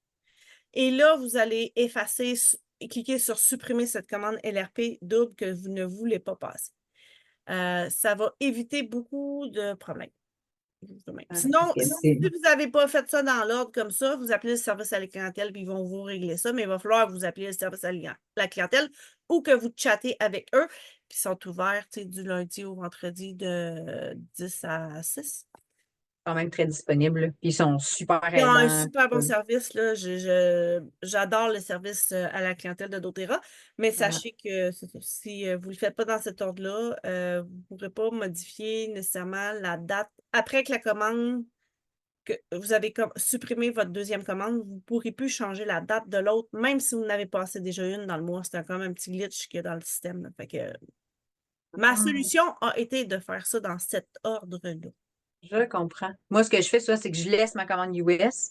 Et là, vous allez effacer et cliquer sur supprimer cette commande LRP double que vous ne voulez pas passer. Ça va éviter beaucoup de problèmes. Sinon, si vous n'avez pas fait ça dans l'ordre comme ça, vous appelez le service à la clientèle puis ils vont vous régler ça, mais il va falloir que vous appeliez le service à la clientèle ou que vous chattez avec eux. Puis ils sont ouverts du lundi au vendredi de 10 à 6. Quand même très disponibles. Puis ils sont super Ils ont un aidants. super bon service. Là. J'adore le service à la clientèle de doTERRA, mais sachez que si vous ne le faites pas dans cet ordre-là, vous ne pourrez pas modifier nécessairement la date. Après que la commande, que vous avez supprimé votre deuxième commande, vous ne pourrez plus changer la date de l'autre, même si vous en avez passé déjà une dans le mois. C'est quand même un petit glitch qu'il y a dans le système. Là. Fait que, ma solution a été de faire ça dans cet ordre-là. Je comprends. Moi, ce que je fais, ça, c'est que je laisse ma commande US,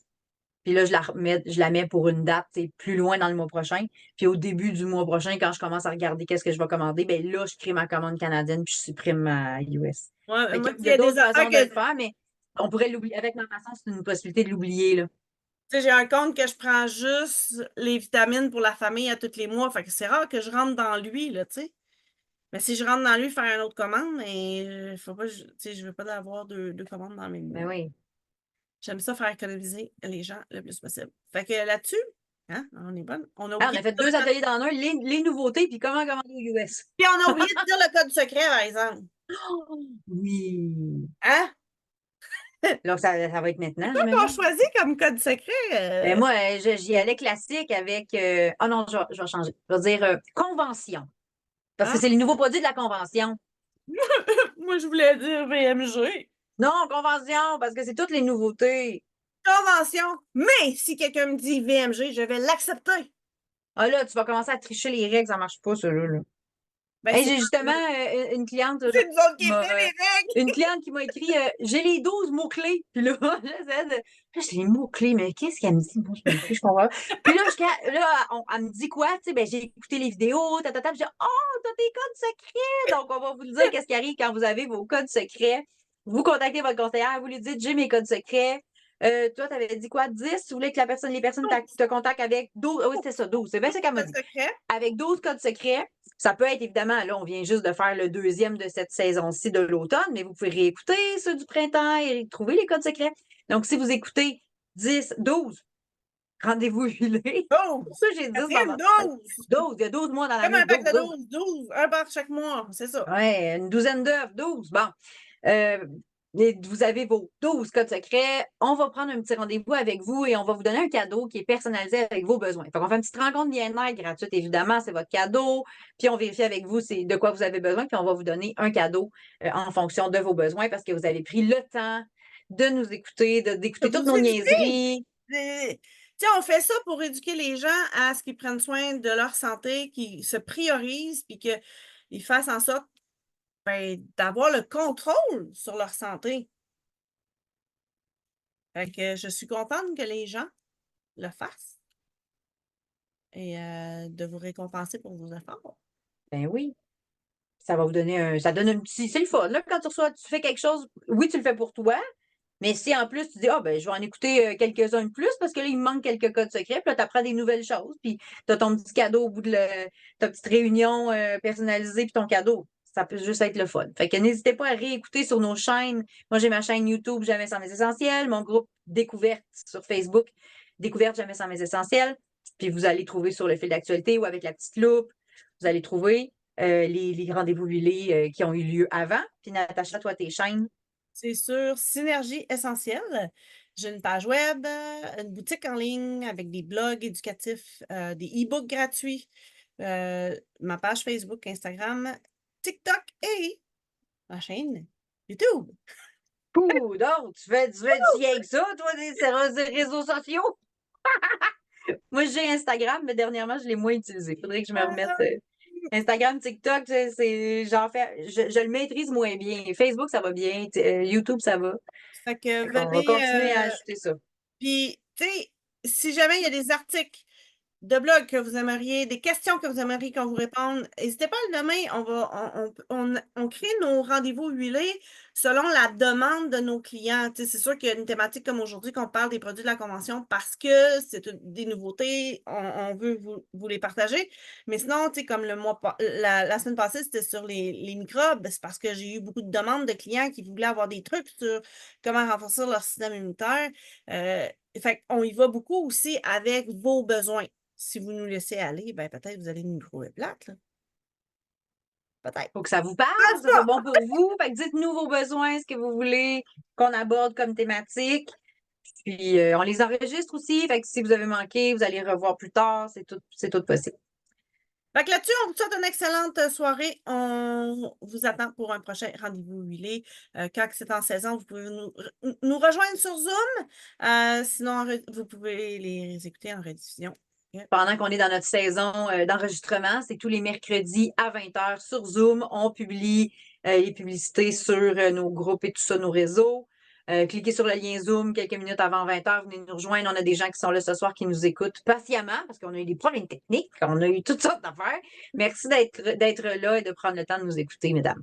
puis là, je la mets pour une date plus loin dans le mois prochain. Puis au début du mois prochain, quand je commence à regarder qu'est-ce que je vais commander, ben là, je crée ma commande canadienne, puis je supprime ma US. Ouais, Fait moi, qu'il il y y a a des d'autres affaires façons de le que. faire, mais on pourrait l'oublier. Avec ma façon, c'est une possibilité de l'oublier, là. Tu sais, j'ai un compte que je prends juste les vitamines pour la famille à tous les mois. Fait que c'est rare que je rentre dans lui, là, tu sais. Mais si je rentre dans lui, faire une autre commande, mais faut pas, tu sais, je veux pas avoir deux commandes dans le même Ben mois. oui. J'aime ça faire économiser les gens le plus possible. Fait que là-dessus, hein, on est bonne. On a Ah, on oublié a fait de dire deux ateliers dans un, les nouveautés, puis comment commander aux US. Puis on a oublié de dire le code secret, par exemple. Oui. Hein? Donc, ça va être C'est maintenant, quoi qu'on j'imagine. choisit comme code secret? Ben moi, j'y allais classique avec. Oh non, je vais changer. Je vais dire convention. Parce que Ah, c'est les nouveaux produits de la convention. moi, je voulais dire VMG. Non, convention, parce que c'est toutes les nouveautés. Convention. Mais si quelqu'un me dit VMG, je vais l'accepter. Ah là, tu vas commencer à tricher les règles, ça marche pas, ça, là. Ben, Hey, c'est j'ai justement une cliente nous autres qui qui fait m'a les règles. une cliente qui m'a écrit j'ai les 12 mots-clés. Puis là, j'essaie de. Là, j'ai les mots-clés, mais qu'est-ce qu'elle me dit? Moi, je me plus, je comprends pas. Puis là, elle me dit quoi? Tu sais, ben, j'ai écouté les vidéos, puis j'ai oh, t'as tes codes secrets! Donc, on va vous le dire qu'est-ce qui arrive quand vous avez vos codes secrets. Vous contactez votre conseillère, vous lui dites j'ai mes codes secrets. Toi, tu avais dit quoi? 10? Tu voulais que les personnes te contactent avec 12. Ah oui, c'était ça, 12. C'est bien ça qu'elle m'a Code dit. secret. Avec 12 codes secrets, ça peut être évidemment, là, on vient juste de faire le deuxième de cette saison-ci de l'automne, mais vous pouvez réécouter ceux du printemps et trouver les codes secrets. Donc, si vous écoutez 10, 12, rendez-vous huilé. 12. Ça, j'ai 10 dans Quatrième, ma tête. 12. 12, il y a 12 mois dans Comme l'année. un pack 12, de 12. 12. Un par chaque mois. C'est ça. Ouais, une douzaine d'œufs, 12. Bon. Euh, vous avez vos 12 codes secrets. On va prendre un petit rendez-vous avec vous et on va vous donner un cadeau qui est personnalisé avec vos besoins. Fait qu'on fait une petite rencontre bien-être gratuite, évidemment, c'est votre cadeau. Puis on vérifie avec vous c'est de quoi vous avez besoin, puis on va vous donner un cadeau en fonction de vos besoins parce que vous avez pris le temps de nous écouter, d'écouter toutes Vous nos éduquez. niaiseries. Tu sais, on fait ça pour éduquer les gens à ce qu'ils prennent soin de leur santé, qu'ils se priorisent, puis qu'ils fassent en sorte d'avoir le contrôle sur leur santé. Fait que je suis contente que les gens le fassent et de vous récompenser pour vos efforts. Ben oui. Ça va vous donner ça donne un petit. C'est le fun. Là, quand tu fais quelque chose, oui, tu le fais pour toi, mais si en plus tu dis, ah, ben, je vais en écouter quelques-uns de plus parce que là, il me manque quelques codes secrets, puis là, tu apprends des nouvelles choses, puis tu as ton petit cadeau au bout de ta petite réunion personnalisée, puis ton cadeau. Ça peut juste être le fun. Fait que n'hésitez pas à réécouter sur nos chaînes. Moi, j'ai ma chaîne YouTube Jamais sans mes essentiels, mon groupe Découverte sur Facebook, Découverte Jamais sans mes essentiels. Puis vous allez trouver sur le fil d'actualité ou avec la petite loupe, vous allez trouver. les rendez-vous huilés qui ont eu lieu avant. Puis Natacha, toi, tes chaînes. C'est sur Synergie Essentielle. J'ai une page web, une boutique en ligne avec des blogs éducatifs, des e-books gratuits, ma page Facebook, Instagram, TikTok et ma chaîne YouTube. Ouh, donc, tu y avec ça, toi, des réseaux sociaux? Moi, j'ai Instagram, mais dernièrement, je l'ai moins utilisé. Faudrait que je me remette. Instagram, TikTok, j'en fais, je le maîtrise moins bien. Facebook, ça va bien. YouTube, ça va. Fait que Fait qu'on va continuer à venez, ajouter ça. puis, tu sais, si jamais il y a des articles de blogs que vous aimeriez, des questions que vous aimeriez qu'on vous réponde, n'hésitez pas à le nommer. On crée nos rendez-vous huilés selon la demande de nos clients. Tu sais, c'est sûr qu'il y a une thématique comme aujourd'hui qu'on parle des produits de la convention parce que c'est des nouveautés, on veut vous les partager. Mais sinon, tu sais, comme la semaine passée, c'était sur les microbes, c'est parce que j'ai eu beaucoup de demandes de clients qui voulaient avoir des trucs sur comment renforcer leur système immunitaire. Fait qu'on y va beaucoup aussi avec vos besoins. Si vous nous laissez aller, ben peut-être vous allez nous trouver plate, là. Peut-être. Faut que ça vous parle, Je que pense ça soit pas. bon pour vous. Fait que dites-nous vos besoins, ce que vous voulez qu'on aborde comme thématique. Puis on les enregistre aussi. Fait que si vous avez manqué, vous allez revoir plus tard. C'est tout possible. Fait que là-dessus, on vous souhaite une excellente soirée. On vous attend pour un prochain rendez-vous huilé. Quand c'est en saison, vous pouvez nous rejoindre sur Zoom. Sinon, vous pouvez les écouter en rediffusion. Pendant qu'on est dans notre saison d'enregistrement, c'est tous les mercredis à 20h sur Zoom. On publie les publicités sur nos groupes et tout ça, nos réseaux. Cliquez sur le lien Zoom quelques minutes avant 20h, venez nous rejoindre. On a des gens qui sont là ce soir qui nous écoutent patiemment parce qu'on a eu des problèmes techniques, on a eu toutes sortes d'affaires. Merci d'être là et de prendre le temps de nous écouter, mesdames.